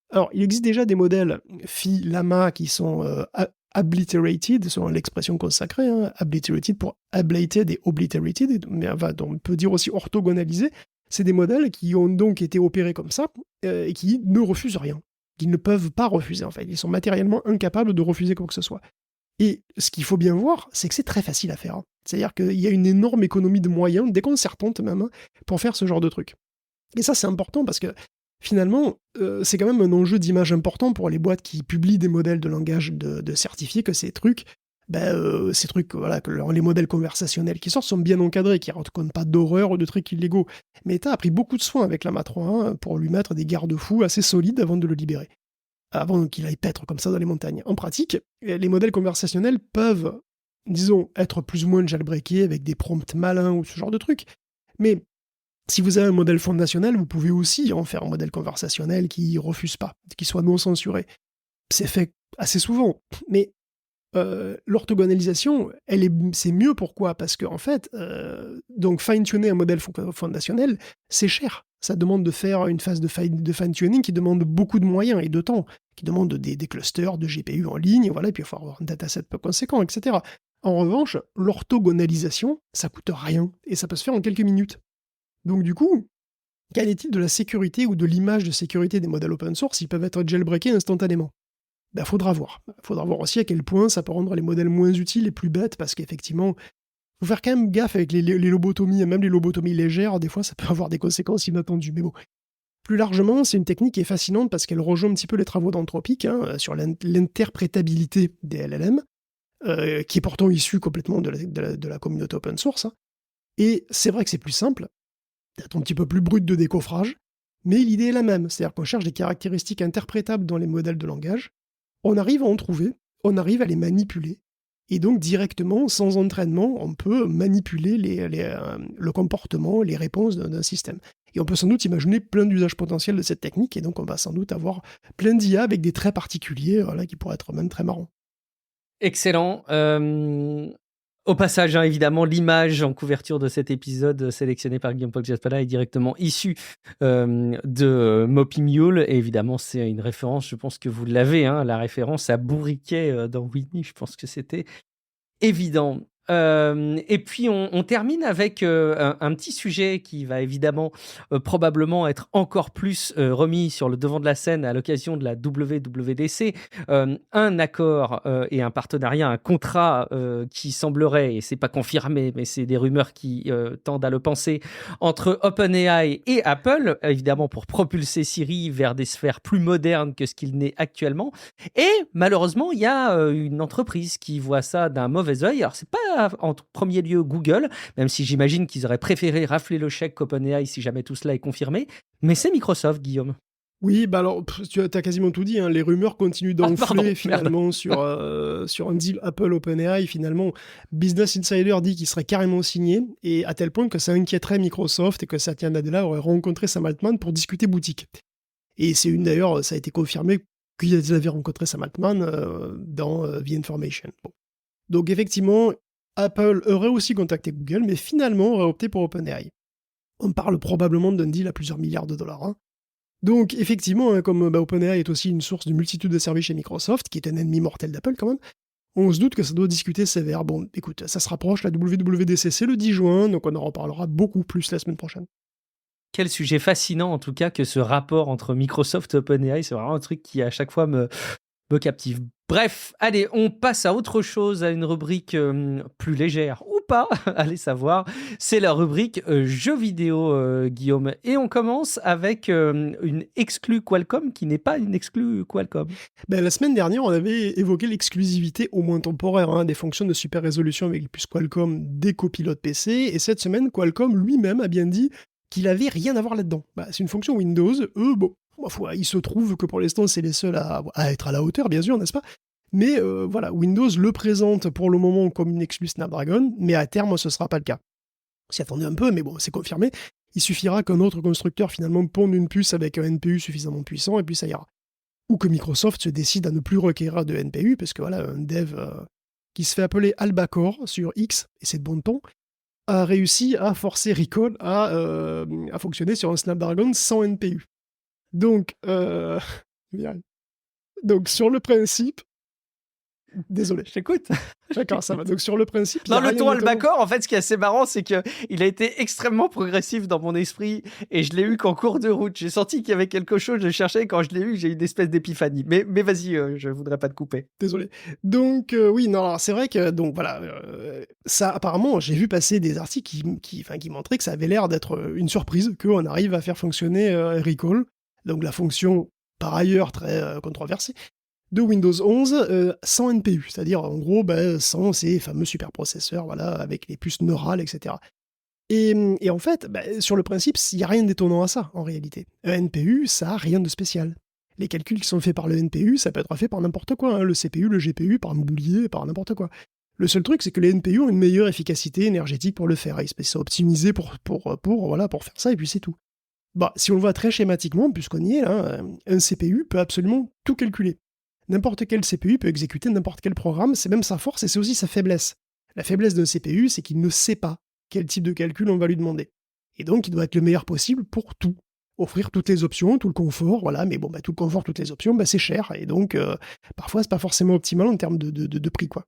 Alors, il existe déjà des modèles Phi-Lama qui sont obliterated, selon l'expression consacrée, hein, obliterated pour ablated et obliterated, mais on peut dire aussi orthogonalisé. C'est des modèles qui ont donc été opérés comme ça et qui ne refusent rien. Qui ne peuvent pas refuser, en fait. Ils sont matériellement incapables de refuser quoi que ce soit. Et ce qu'il faut bien voir, c'est que c'est très facile à faire. Hein. C'est-à-dire qu'il y a une énorme économie de moyens, déconcertante même, hein, pour faire ce genre de truc. Et ça, c'est important parce que finalement, c'est quand même un enjeu d'image important pour les boîtes qui publient des modèles de langage de certifier que ces trucs, voilà, que les modèles conversationnels qui sortent sont bien encadrés, qui ne racontent pas d'horreur ou de trucs illégaux. Meta a pris beaucoup de soin avec Lama 3 hein, pour lui mettre des garde-fous assez solides avant de le libérer. Avant qu'il aille paître comme ça dans les montagnes. En pratique, les modèles conversationnels peuvent, disons, être plus ou moins jailbreakés avec des prompts malins ou ce genre de trucs. Mais si vous avez un modèle fondationnel, vous pouvez aussi en faire un modèle conversationnel qui refuse pas, qui soit non censuré. C'est fait assez souvent. Mais l'orthogonalisation, c'est mieux. Pourquoi ? Parce qu'en fait, donc fine-tuner un modèle fondationnel, c'est cher. Ça demande de faire une phase de fine-tuning qui demande beaucoup de moyens et de temps, qui demande des clusters de GPU en ligne, voilà, et puis il faut avoir un dataset peu conséquent, etc. En revanche, l'orthogonalisation, ça coûte rien, et ça peut se faire en quelques minutes. Donc du coup, qu'en est-il de la sécurité ou de l'image de sécurité des modèles open source ? Ils peuvent être jailbreakés instantanément. Ben, faudra voir. Faudra voir aussi à quel point ça peut rendre les modèles moins utiles et plus bêtes, parce qu'effectivement, faut faire quand même gaffe avec les lobotomies, et même les lobotomies légères, des fois ça peut avoir des conséquences inattendues. Mais bon, plus largement, c'est une technique qui est fascinante parce qu'elle rejoint un petit peu les travaux d'Anthropic sur l'interprétabilité des LLM, qui est pourtant issue complètement de la communauté open source. Et c'est vrai que c'est plus simple, peut-être un petit peu plus brut de décoffrage, mais l'idée est la même, c'est-à-dire qu'on cherche des caractéristiques interprétables dans les modèles de langage, on arrive à en trouver, on arrive à les manipuler, et donc directement, sans entraînement, on peut manipuler le comportement, les réponses d'un système. Et on peut sans doute imaginer plein d'usages potentiels de cette technique, et donc on va sans doute avoir plein d'IA avec des traits particuliers, voilà, qui pourraient être même très marrants. Excellent. Au passage, évidemment, l'image en couverture de cet épisode sélectionné par Guillaume Poggiaspala est directement issue de Moppy Mule. Et évidemment, c'est une référence, je pense que vous l'avez, la référence à Bourriquet dans Whitney. Je pense que c'était évident. Et puis, on termine avec un petit sujet qui va évidemment probablement être encore plus remis sur le devant de la scène à l'occasion de la WWDC. Un accord et un partenariat, un contrat qui semblerait, et c'est pas confirmé, mais c'est des rumeurs qui tendent à le penser, entre OpenAI et Apple, évidemment pour propulser Siri vers des sphères plus modernes que ce qu'il n'est actuellement. Et malheureusement, il y a une entreprise qui voit ça d'un mauvais œil. Alors, c'est pas en premier lieu Google, même si j'imagine qu'ils auraient préféré rafler le chèque qu'OpenAI si jamais tout cela est confirmé, mais c'est Microsoft, Guillaume. Oui, bah alors, tu as quasiment tout dit, les rumeurs continuent d'enfler finalement sur un deal Apple-OpenAI. Finalement, Business Insider dit qu'il serait carrément signé, et à tel point que ça inquiéterait Microsoft et que Satya Nadella aurait rencontré Sam Altman pour discuter boutique. Et d'ailleurs, ça a été confirmé qu'ils avaient rencontré Sam Altman dans The Information. Bon. Donc effectivement, Apple aurait aussi contacté Google, mais finalement aurait opté pour OpenAI. On parle probablement d'un deal à plusieurs milliards de dollars. Donc effectivement, comme OpenAI est aussi une source de multitude de services chez Microsoft, qui est un ennemi mortel d'Apple quand même, on se doute que ça doit discuter sévère. Bon, écoute, ça se rapproche, la WWDC c'est le 10 juin, donc on en reparlera beaucoup plus la semaine prochaine. Quel sujet fascinant en tout cas que ce rapport entre Microsoft et OpenAI, c'est vraiment un truc qui à chaque fois me captive. Bref, allez, on passe à autre chose, à une rubrique plus légère ou pas, allez savoir. C'est la rubrique jeux vidéo, Guillaume. Et on commence avec une exclue Qualcomm qui n'est pas une exclue Qualcomm. La semaine dernière, on avait évoqué l'exclusivité, au moins temporaire, des fonctions de super résolution avec les puces Qualcomm des copilotes PC. Et cette semaine, Qualcomm lui-même a bien dit qu'il avait rien à voir là-dedans. C'est une fonction Windows, il se trouve que pour l'instant, c'est les seuls à être à la hauteur, bien sûr, n'est-ce pas ? Mais voilà, Windows le présente pour le moment comme une exclue Snapdragon, mais à terme, ce ne sera pas le cas. On s'y attendait un peu, mais bon, c'est confirmé. Il suffira qu'un autre constructeur, finalement, ponde une puce avec un NPU suffisamment puissant, et puis ça ira. Ou que Microsoft se décide à ne plus requérir de NPU, parce que voilà, un dev qui se fait appeler Albacore sur X, et c'est de bon ton, a réussi à forcer Recall à fonctionner sur un Snapdragon sans NPU. Donc, sur le principe... Désolé. Je t'écoute. D'accord, ça va. Donc, sur le principe... Non, le ton Albacore, en fait, ce qui est assez marrant, c'est qu'il a été extrêmement progressif dans mon esprit et je l'ai eu qu'en cours de route. J'ai senti qu'il y avait quelque chose, je cherchais, et quand je l'ai eu, j'ai eu une espèce d'épiphanie. Mais vas-y, je voudrais pas te couper. Désolé. Donc, oui, non, alors, c'est vrai que, donc, voilà, ça, apparemment, j'ai vu passer des articles qui montraient que ça avait l'air d'être une surprise qu'on arrive à faire fonctionner Recall, donc la fonction, par ailleurs, très controversée, de Windows 11 sans NPU, c'est-à-dire en gros sans ces fameux superprocesseurs, voilà, avec les puces neurales, etc. Et en fait, sur le principe, il n'y a rien d'étonnant à ça, en réalité. Un NPU, ça n'a rien de spécial. Les calculs qui sont faits par le NPU, ça peut être fait par n'importe quoi, le CPU, le GPU, par un boulier, par n'importe quoi. Le seul truc, c'est que les NPU ont une meilleure efficacité énergétique pour le faire. Ils sont optimisés pour faire ça, et puis c'est tout. Si on le voit très schématiquement, puisqu'on y est là, un CPU peut absolument tout calculer. N'importe quel CPU peut exécuter n'importe quel programme, c'est même sa force et c'est aussi sa faiblesse. La faiblesse d'un CPU, c'est qu'il ne sait pas quel type de calcul on va lui demander. Et donc, il doit être le meilleur possible pour tout. Offrir toutes les options, tout le confort, voilà, mais bon, tout le confort, toutes les options, c'est cher, et donc, parfois, c'est pas forcément optimal en termes de prix, quoi.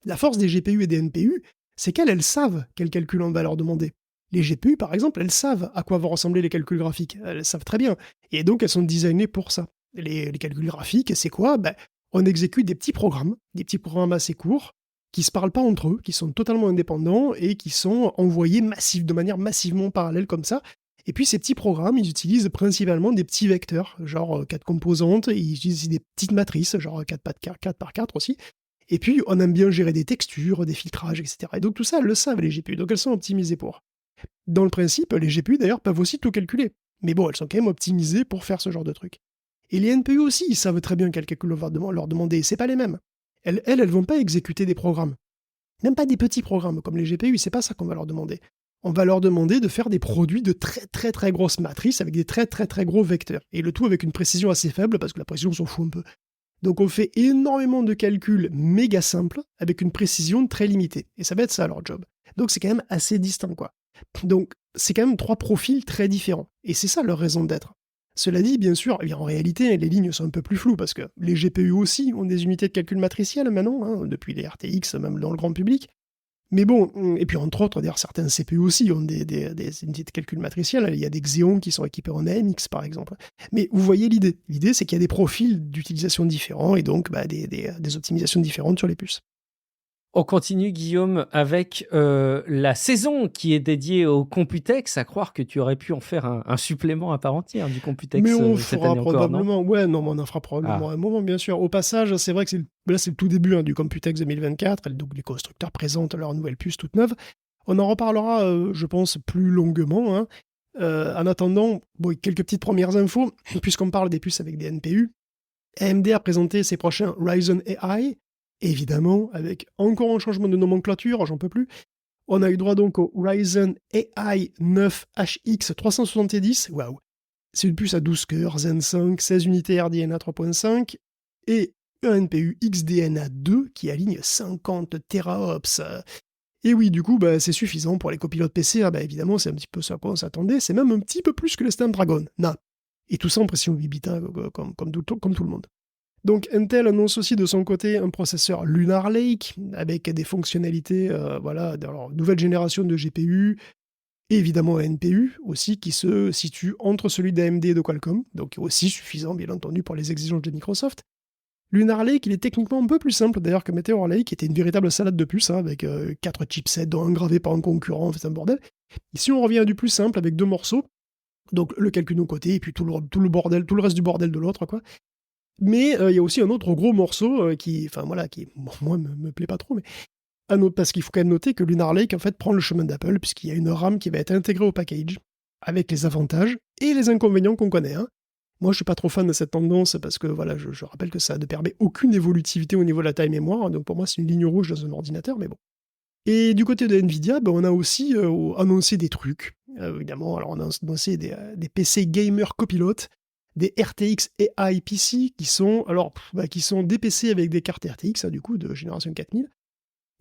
La force des GPU et des NPU, c'est qu'elles savent quel calcul on va leur demander. Les GPU, par exemple, elles savent à quoi vont ressembler les calculs graphiques. Elles savent très bien. Et donc, elles sont designées pour ça. Les calculs graphiques, c'est quoi? On exécute des petits programmes assez courts, qui se parlent pas entre eux, qui sont totalement indépendants et qui sont envoyés de manière massivement parallèle comme ça. Et puis, ces petits programmes, ils utilisent principalement des petits vecteurs, genre 4 composantes, et ils utilisent des petites matrices, genre 4 par 4 aussi. Et puis, on aime bien gérer des textures, des filtrages, etc. Et donc, tout ça, elles le savent, les GPU. Donc, elles sont optimisées pour. Dans le principe, les GPU, d'ailleurs, peuvent aussi tout calculer. Mais bon, elles sont quand même optimisées pour faire ce genre de truc. Et les NPU aussi, ils savent très bien quel calcul on va leur demander. C'est pas les mêmes. Elles vont pas exécuter des programmes. Même pas des petits programmes comme les GPU, c'est pas ça qu'on va leur demander. On va leur demander de faire des produits de très très très grosses matrices avec des très très très gros vecteurs. Et le tout avec une précision assez faible parce que la précision s'en fout un peu. Donc on fait énormément de calculs méga simples avec une précision très limitée. Et ça va être ça leur job. Donc c'est quand même assez distinct, quoi. Donc c'est quand même 3 profils très différents. Et c'est ça leur raison d'être. Cela dit, bien sûr, en réalité, les lignes sont un peu plus floues parce que les GPU aussi ont des unités de calcul matricielles maintenant, hein, depuis les RTX, même dans le grand public. Mais bon, et puis entre autres, d'ailleurs, certains CPU aussi ont des unités de calcul matricielles. Il y a des Xeon qui sont équipés en AMX, par exemple. Mais vous voyez l'idée. L'idée, c'est qu'il y a des profils d'utilisation différents et donc des optimisations différentes sur les puces. On continue, Guillaume, avec la saison qui est dédiée au Computex. À croire que tu aurais pu en faire un supplément à part entière du Computex mais on cette fera année probablement, encore, non? on en fera probablement un moment, bien sûr. Au passage, c'est vrai que là, c'est le tout début du Computex 2024. Donc, les constructeurs présentent leurs nouvelles puces toutes neuves. On en reparlera, je pense, plus longuement. Hein. En attendant, quelques petites premières infos, puisqu'on parle des puces avec des NPU. AMD a présenté ses prochains Ryzen AI, évidemment, avec encore un changement de nomenclature, j'en peux plus. On a eu droit donc au Ryzen AI 9 HX 370, waouh. C'est une puce à 12 cœurs, Zen 5, 16 unités RDNA 3.5 et un NPU XDNA 2 qui aligne 50 teraops. Et oui, du coup, c'est suffisant pour les copilotes PC. Évidemment, c'est un petit peu ce à quoi on s'attendait. C'est même un petit peu plus que le Snapdragon. Et tout ça en pression 8 bits, hein, comme tout le monde. Donc Intel annonce aussi de son côté un processeur Lunar Lake avec des fonctionnalités, nouvelle génération de GPU, et évidemment un NPU aussi qui se situe entre celui d'AMD et de Qualcomm, donc aussi suffisant bien entendu pour les exigences de Microsoft. Lunar Lake, il est techniquement un peu plus simple d'ailleurs que Meteor Lake, qui était une véritable salade de puces, hein, avec 4 chipsets dont un gravé par un concurrent, c'est un bordel. Ici on revient à du plus simple avec 2 morceaux, donc le calcul d'un côté et puis tout le reste du bordel de l'autre, quoi. Mais il y a aussi un autre gros morceau qui moi, me plaît pas trop, mais parce qu'il faut quand même noter que Lunar Lake, en fait, prend le chemin d'Apple, puisqu'il y a une RAM qui va être intégrée au package, avec les avantages et les inconvénients qu'on connaît. Hein. Moi, je suis pas trop fan de cette tendance, parce que je rappelle que ça ne permet aucune évolutivité au niveau de la taille mémoire, donc pour moi, c'est une ligne rouge dans un ordinateur, mais bon. Et du côté de Nvidia, on a aussi annoncé des trucs, évidemment. Alors, on a annoncé des PC gamer copilotes, des RTX AI PC qui sont des PC avec des cartes RTX, du coup, de génération 4000,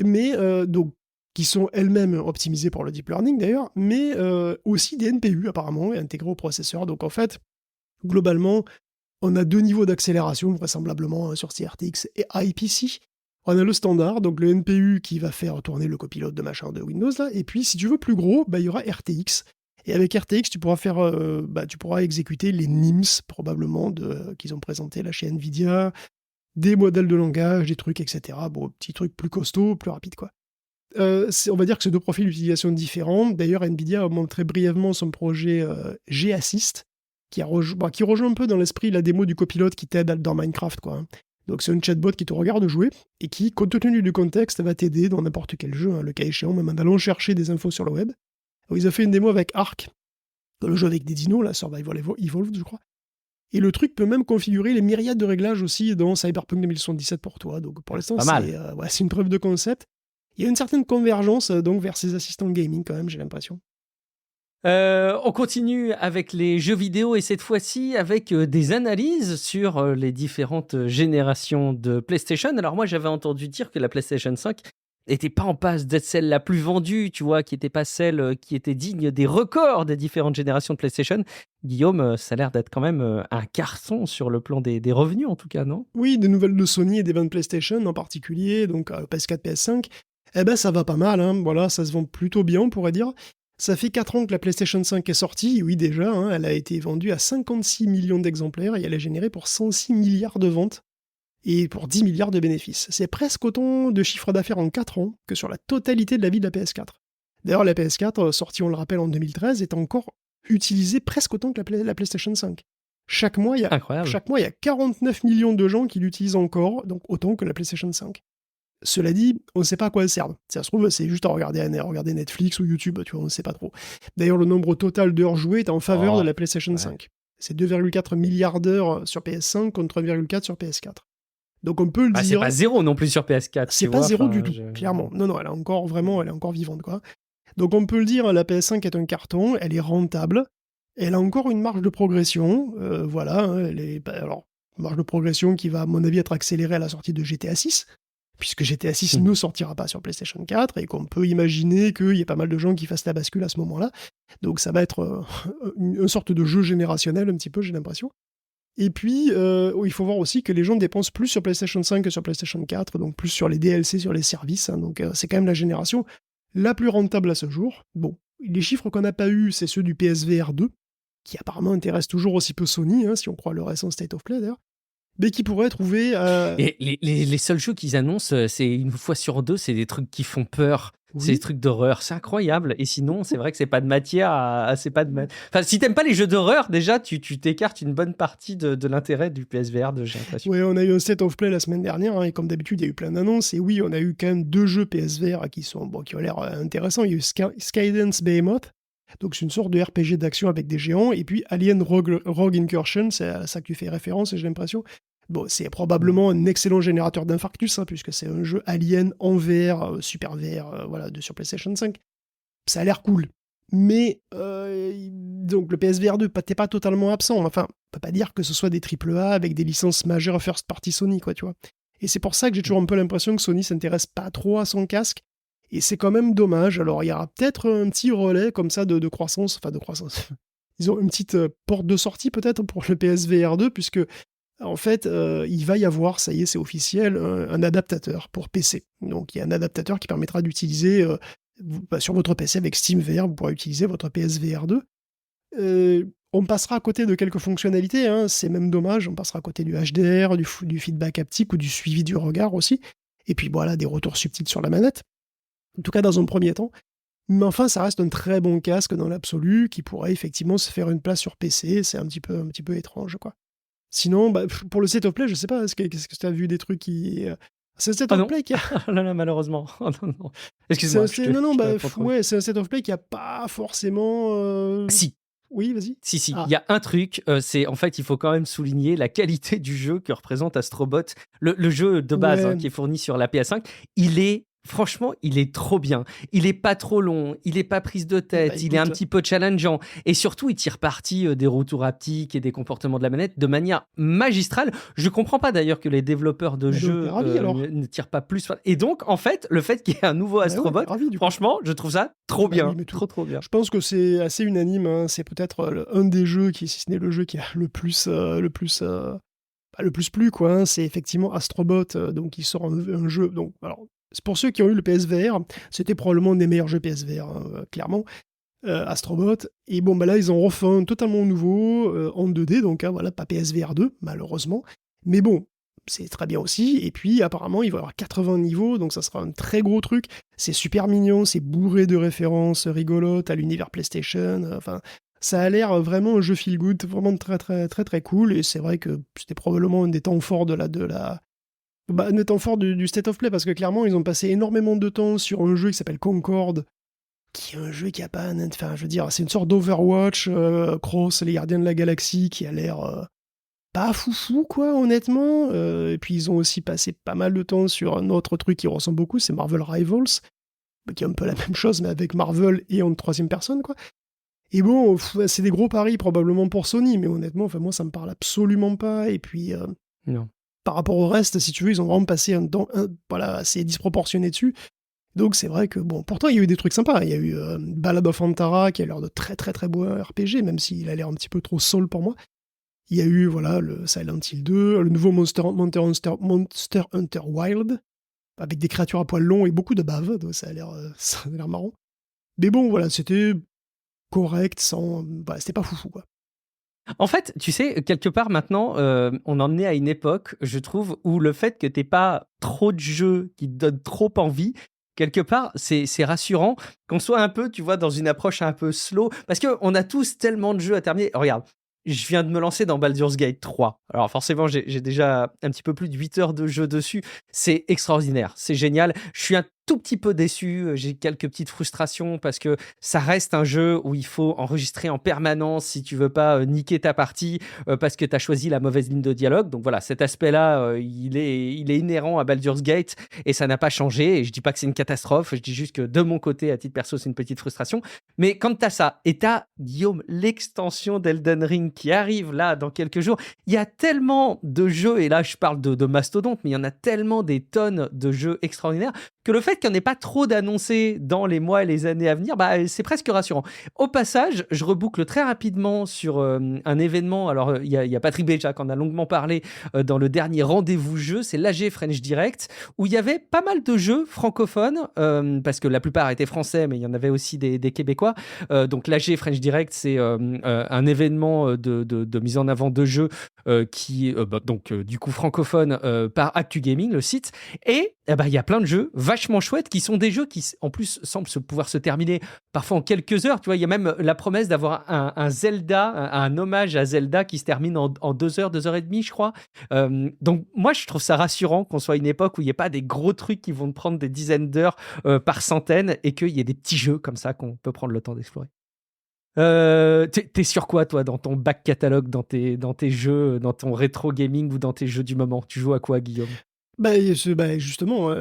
mais donc qui sont elles-mêmes optimisées pour le deep learning d'ailleurs, mais aussi des NPU apparemment intégrés au processeur. Donc en fait, globalement, on a 2 niveaux d'accélération vraisemblablement sur ces RTX AI PC. On a le standard, donc le NPU qui va faire tourner le copilote de Windows là, et puis si tu veux plus gros, il y aura RTX. Et avec RTX, tu pourras exécuter les NIMS, probablement, qu'ils ont présenté là chez Nvidia, des modèles de langage, des trucs, etc. Bon, petits trucs plus costauds, plus rapides, quoi. On va dire que c'est 2 profils d'utilisation différents. D'ailleurs, Nvidia a montré brièvement son projet G-Assist, qui rejoint un peu dans l'esprit la démo du copilote qui t'aide dans Minecraft, quoi. Hein. Donc c'est un chatbot qui te regarde jouer, et qui, compte tenu du contexte, va t'aider dans n'importe quel jeu, hein, le cas échéant, même en allant chercher des infos sur le web. Alors, ils ont fait une démo avec Ark, le jeu avec des dinos, là, Survival Evolved, je crois. Et le truc peut même configurer les myriades de réglages aussi dans Cyberpunk 2077 pour toi. Donc pour l'instant, c'est une preuve de concept. Il y a une certaine convergence donc vers ces assistants gaming quand même, j'ai l'impression. On continue avec les jeux vidéo et cette fois-ci avec des analyses sur les différentes générations de PlayStation. Alors moi, j'avais entendu dire que la PlayStation 5 n'était pas en passe d'être celle la plus vendue, tu vois, qui n'était pas celle qui était digne des records des différentes générations de PlayStation. Guillaume, ça a l'air d'être quand même un carton sur le plan des revenus, en tout cas, non? Oui, des nouvelles de Sony et des ventes PlayStation en particulier, donc PS4, PS5, eh ben ça va pas mal, hein. Voilà, ça se vend plutôt bien, on pourrait dire. Ça fait 4 ans que la PlayStation 5 est sortie, oui déjà, hein, elle a été vendue à 56 millions d'exemplaires et elle a généré pour 106 milliards de ventes et pour 10 milliards de bénéfices. C'est presque autant de chiffre d'affaires en 4 ans que sur la totalité de la vie de la PS4. D'ailleurs, la PS4, sortie on le rappelle en 2013, est encore utilisée presque autant que la PlayStation 5. Chaque mois, il y a 49 millions de gens qui l'utilisent encore, donc autant que la PlayStation 5. Cela dit, on ne sait pas à quoi elle sert. Si ça se trouve, c'est juste à regarder Netflix ou YouTube, tu vois, on ne sait pas trop. D'ailleurs, le nombre total d'heures jouées est en faveur de la PlayStation 5. C'est 2,4 milliards d'heures sur PS5 contre 1,4 sur PS4. Donc on peut le dire... C'est pas zéro non plus sur PS4. C'est pas zéro du tout, clairement. Non, elle est encore vivante, quoi. Donc on peut le dire, la PS5 est un carton, elle est rentable, elle a encore une marge de progression, voilà, hein, marge de progression qui va, à mon avis, être accélérée à la sortie de GTA 6, puisque GTA 6 ne sortira pas sur PlayStation 4, et qu'on peut imaginer qu'il y ait pas mal de gens qui fassent la bascule à ce moment-là. Donc ça va être une sorte de jeu générationnel, un petit peu, j'ai l'impression. Et puis, il faut voir aussi que les gens dépensent plus sur PlayStation 5 que sur PlayStation 4, donc plus sur les DLC, sur les services, hein, donc c'est quand même la génération la plus rentable à ce jour. Bon, les chiffres qu'on n'a pas eus, c'est ceux du PSVR 2, qui apparemment intéresse toujours aussi peu Sony, hein, si on croit le récent State of Play d'ailleurs, mais qui pourrait trouver... Et les seuls jeux qu'ils annoncent, c'est une fois sur deux, c'est des trucs qui font peur. Oui. C'est des trucs d'horreur, c'est incroyable. Et sinon, c'est vrai que c'est pas de matière à... Enfin, si t'aimes pas les jeux d'horreur, déjà, tu t'écartes une bonne partie de l'intérêt du PSVR 2, j'ai l'impression. Oui, on a eu un State of Play la semaine dernière, hein, et comme d'habitude, il y a eu plein d'annonces. Et oui, on a eu quand même 2 jeux PSVR qui ont l'air intéressants. Il y a eu Skydance Behemoth, donc c'est une sorte de RPG d'action avec des géants, et puis Alien Rogue Incursion, c'est à ça que tu fais référence, j'ai l'impression. Bon, c'est probablement un excellent générateur d'infarctus, hein, puisque c'est un jeu Alien en VR, super VR, voilà, sur PlayStation 5. Ça a l'air cool. Mais, donc le PSVR 2, t'es pas totalement absent. Enfin, on peut pas dire que ce soit des AAA avec des licences majeures first party Sony, quoi, tu vois. Et c'est pour ça que j'ai toujours un peu l'impression que Sony s'intéresse pas trop à son casque. Et c'est quand même dommage. Alors, il y aura peut-être un petit relais comme ça de croissance. Disons, une petite porte de sortie peut-être pour le PSVR 2, puisque en fait, il va y avoir, ça y est, c'est officiel, un adaptateur pour PC. Donc il y a un adaptateur qui permettra d'utiliser, sur votre PC avec SteamVR, vous pourrez utiliser votre PSVR 2. On passera à côté de quelques fonctionnalités, hein, c'est même dommage, on passera à côté du HDR, du feedback haptique ou du suivi du regard aussi. Et puis voilà, des retours subtils sur la manette. En tout cas, dans un premier temps. Mais enfin, ça reste un très bon casque dans l'absolu, qui pourrait effectivement se faire une place sur PC, c'est un petit peu étrange, quoi. Sinon, pour le State of Play, je sais pas, est-ce que tu as vu des trucs qui... C'est un State of Play qui a... Oh là là, malheureusement. Oh non. Excuse-moi. C'est un State of Play qui a pas forcément... Si. Oui, vas-y. Si, il y a un truc, c'est en fait, il faut quand même souligner la qualité du jeu que représente Astrobot. Le jeu de base, hein, qui est fourni sur la PS5, franchement, il est trop bien. Il est pas trop long, il est pas prise de tête, il est un petit peu challengeant. Et surtout, il tire parti des retours haptiques et des comportements de la manette de manière magistrale. Je comprends pas d'ailleurs que les développeurs de jeux ne tirent pas plus. Et donc, en fait, le fait qu'il y ait un nouveau Astrobot, franchement, je trouve ça trop bien. Trop bien. Je pense que c'est assez unanime. Hein. C'est peut-être un des jeux, si ce n'est le jeu qui a le plus plu, quoi. Hein. C'est effectivement Astrobot, donc il sort un jeu. Donc, alors, pour ceux qui ont eu le PSVR, c'était probablement un des meilleurs jeux PSVR, hein, clairement, Astrobot. Et bon, là, ils ont refait un totalement nouveau, en 2D, donc voilà, pas PSVR 2, malheureusement. Mais bon, c'est très bien aussi. Et puis, apparemment, il va y avoir 80 niveaux, donc ça sera un très gros truc. C'est super mignon, c'est bourré de références rigolotes à l'univers PlayStation. Enfin, ça a l'air vraiment un jeu feel good, vraiment très, très, très, très cool. Et c'est vrai que c'était probablement un des temps forts un temps fort du State of Play, parce que clairement, ils ont passé énormément de temps sur un jeu qui s'appelle Concorde, qui est un jeu qui a pas... Enfin, je veux dire, c'est une sorte d'Overwatch, cross les Gardiens de la Galaxie, qui a l'air pas foufou, quoi, honnêtement. Et puis, ils ont aussi passé pas mal de temps sur un autre truc qui ressemble beaucoup, c'est Marvel Rivals, qui est un peu la même chose, mais avec Marvel et en troisième personne, quoi. Et bon, c'est des gros paris probablement pour Sony, mais honnêtement, moi, ça me parle absolument pas. Et puis, Non. par rapport au reste, si tu veux, ils ont vraiment passé voilà, assez disproportionné dessus. Donc c'est vrai que, bon, pourtant, il y a eu des trucs sympas. Il y a eu Ballad of Antara, qui a l'air de très très très beau RPG, même s'il a l'air un petit peu trop soul pour moi. Il y a eu, voilà, le Silent Hill 2, le nouveau Monster Hunter Wild, avec des créatures à poils longs et beaucoup de bave, donc ça a l'air marrant. Mais bon, voilà, c'était correct, voilà, c'était pas foufou, quoi. En fait, tu sais, quelque part maintenant, on en est à une époque, je trouve, où le fait que t'aies pas trop de jeux qui te donnent trop envie, quelque part, c'est rassurant qu'on soit un peu, tu vois, dans une approche un peu slow, parce qu'on a tous tellement de jeux à terminer. Regarde, je viens de me lancer dans Baldur's Gate 3. Alors forcément, j'ai déjà un petit peu plus de 8 heures de jeu dessus. C'est extraordinaire, c'est génial. Je suis un tout petit peu déçu, j'ai quelques petites frustrations parce que ça reste un jeu où il faut enregistrer en permanence si tu veux pas niquer ta partie parce que tu as choisi la mauvaise ligne de dialogue. Donc voilà, cet aspect-là, il est inhérent à Baldur's Gate et ça n'a pas changé. Et je dis pas que c'est une catastrophe, je dis juste que de mon côté, à titre perso, c'est une petite frustration. Mais quand tu as ça et tu as, Guillaume, l'extension d'Elden Ring qui arrive là dans quelques jours, il y a tellement de jeux, et là je parle de mastodonte, mais il y en a tellement des tonnes de jeux extraordinaires que le fait qu'il n'y en ait pas trop d'annoncés dans les mois et les années à venir, c'est presque rassurant. Au passage, je reboucle très rapidement sur un événement. Alors, il y a Patrick Béja qui en a longuement parlé dans le dernier rendez-vous jeu, c'est l'AG French Direct, où il y avait pas mal de jeux francophones, parce que la plupart étaient français, mais il y en avait aussi des Québécois. Donc, l'AG French Direct, c'est un événement de mise en avant de jeux qui, du coup, francophone par Actu Gaming, le site. Et il y a plein de jeux vachement chouettes qui sont des jeux qui, en plus, semblent pouvoir se terminer parfois en quelques heures. Tu vois, il y a même la promesse d'avoir un Zelda, un hommage à Zelda qui se termine en 2 heures, 2 heures et demie, je crois. Donc, moi, je trouve ça rassurant qu'on soit à une époque où il n'y ait pas des gros trucs qui vont te prendre des dizaines d'heures par centaines et qu'il y ait des petits jeux comme ça qu'on peut prendre le temps d'explorer. T'es sur quoi, toi, dans ton back catalogue, dans tes jeux, dans ton rétro gaming ou dans tes jeux du moment? Tu joues à quoi, Guillaume? Justement,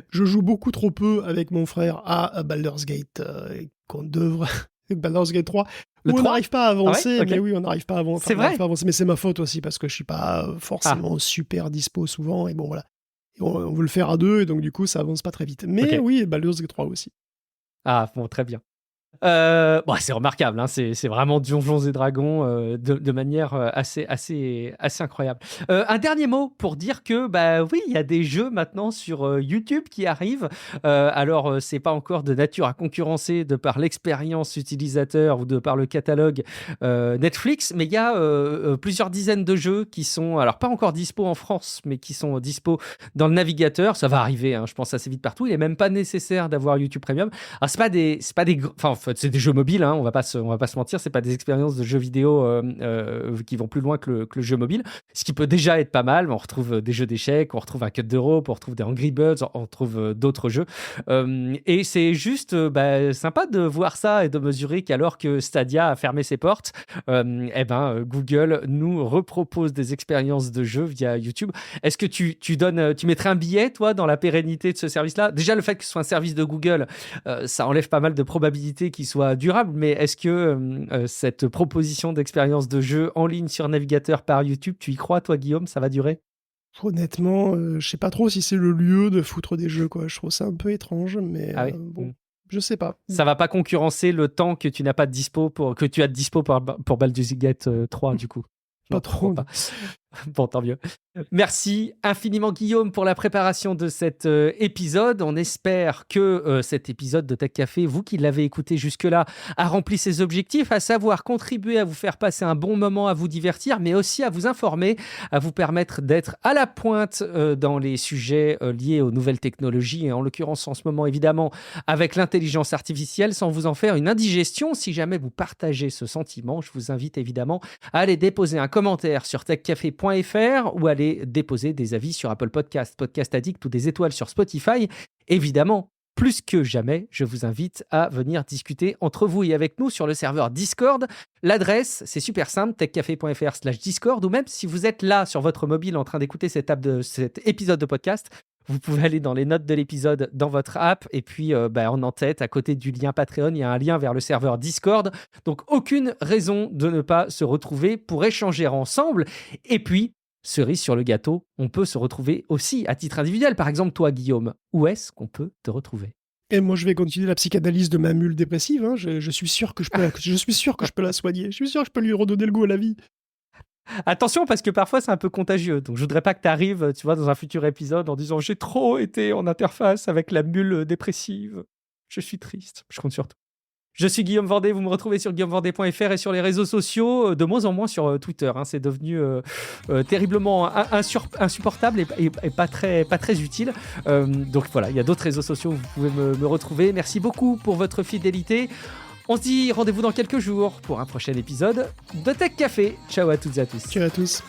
je joue beaucoup trop peu avec mon frère à Baldur's Gate, qu'on devrait... Baldur's Gate 3, Le où on 3? n'arrive pas à avancer, Ah ouais, ok. mais oui, on n'arrive pas à avancer. C'est vrai? Mais c'est ma faute aussi, parce que je suis pas forcément super dispo souvent, et bon, voilà. Et on veut le faire à deux, et donc du coup, ça avance pas très vite. Mais Ok. oui, Baldur's Gate 3 aussi. Ah, bon, très bien. C'est remarquable, hein, c'est vraiment Donjons et Dragons de manière assez incroyable. Un dernier mot pour dire que oui, il y a des jeux maintenant sur YouTube qui arrivent. Alors c'est pas encore de nature à concurrencer de par l'expérience utilisateur ou de par le catalogue Netflix, mais il y a plusieurs dizaines de jeux qui sont alors pas encore dispo en France, mais qui sont dispo dans le navigateur. Ça va arriver, hein, je pense assez vite partout. Il est même pas nécessaire d'avoir YouTube Premium. Alors c'est pas des enfin en fait c'est des jeux mobiles, hein, on va pas se mentir, c'est pas des expériences de jeux vidéo qui vont plus loin que le jeu mobile, ce qui peut déjà être pas mal. On retrouve des jeux d'échecs, on retrouve un Cut d'Europe, on retrouve des Angry Birds, on retrouve d'autres jeux et c'est juste sympa de voir ça et de mesurer qu'alors que Stadia a fermé ses portes, Google nous repropose des expériences de jeux via YouTube. Est-ce que tu mettrais un billet, toi, dans la pérennité de ce service-là? Déjà, le fait que ce soit un service de Google, ça enlève pas mal de probabilités qu'il soit durable, mais est-ce que cette proposition d'expérience de jeu en ligne sur navigateur par YouTube, tu y crois, toi, Guillaume? Ça va durer? Honnêtement, je sais pas trop si c'est le lieu de foutre des jeux, quoi. Je trouve ça un peu étrange, mais Ah oui. bon, je sais pas. Ça va pas concurrencer le temps que tu n'as pas de dispo que tu as de dispo pour Baldur's Gate 3, du coup? Pas Non, trop. pas. Bon, tant mieux. Merci infiniment, Guillaume, pour la préparation de cet épisode. On espère que cet épisode de Tech Café, vous qui l'avez écouté jusque-là, a rempli ses objectifs, à savoir contribuer à vous faire passer un bon moment, à vous divertir, mais aussi à vous informer, à vous permettre d'être à la pointe dans les sujets liés aux nouvelles technologies, et en l'occurrence en ce moment, évidemment, avec l'intelligence artificielle, sans vous en faire une indigestion. Si jamais vous partagez ce sentiment, je vous invite évidemment à aller déposer un commentaire sur techcafé.fr ou aller déposer des avis sur Apple Podcast, Podcast Addict ou des étoiles sur Spotify. Évidemment, plus que jamais, je vous invite à venir discuter entre vous et avec nous sur le serveur Discord. L'adresse, c'est super simple, techcafé.fr/Discord, ou même si vous êtes là sur votre mobile en train d'écouter cet épisode de podcast, vous pouvez aller dans les notes de l'épisode dans votre app. Et puis, en en-tête, à côté du lien Patreon, il y a un lien vers le serveur Discord. Donc, aucune raison de ne pas se retrouver pour échanger ensemble. Et puis, cerise sur le gâteau, on peut se retrouver aussi à titre individuel. Par exemple, toi, Guillaume, où est-ce qu'on peut te retrouver ? Et moi, je vais continuer la psychanalyse de ma mule dépressive. Hein. Je suis sûr que je peux la soigner. Je suis sûr que je peux lui redonner le goût à la vie. Attention, parce que parfois, c'est un peu contagieux. Donc, je voudrais pas que tu arrives, tu vois, dans un futur épisode en disant « J'ai trop été en interface avec la mule dépressive. Je suis triste. » Je compte sur toi. Je suis Guillaume Vendée, vous me retrouvez sur guillaumevendée.fr et sur les réseaux sociaux, de moins en moins sur Twitter. Hein, c'est devenu terriblement insupportable et pas très utile. Donc voilà, il y a d'autres réseaux sociaux où vous pouvez me retrouver. Merci beaucoup pour votre fidélité. On se dit rendez-vous dans quelques jours pour un prochain épisode de Tech Café. Ciao à toutes et à tous. Ciao à tous.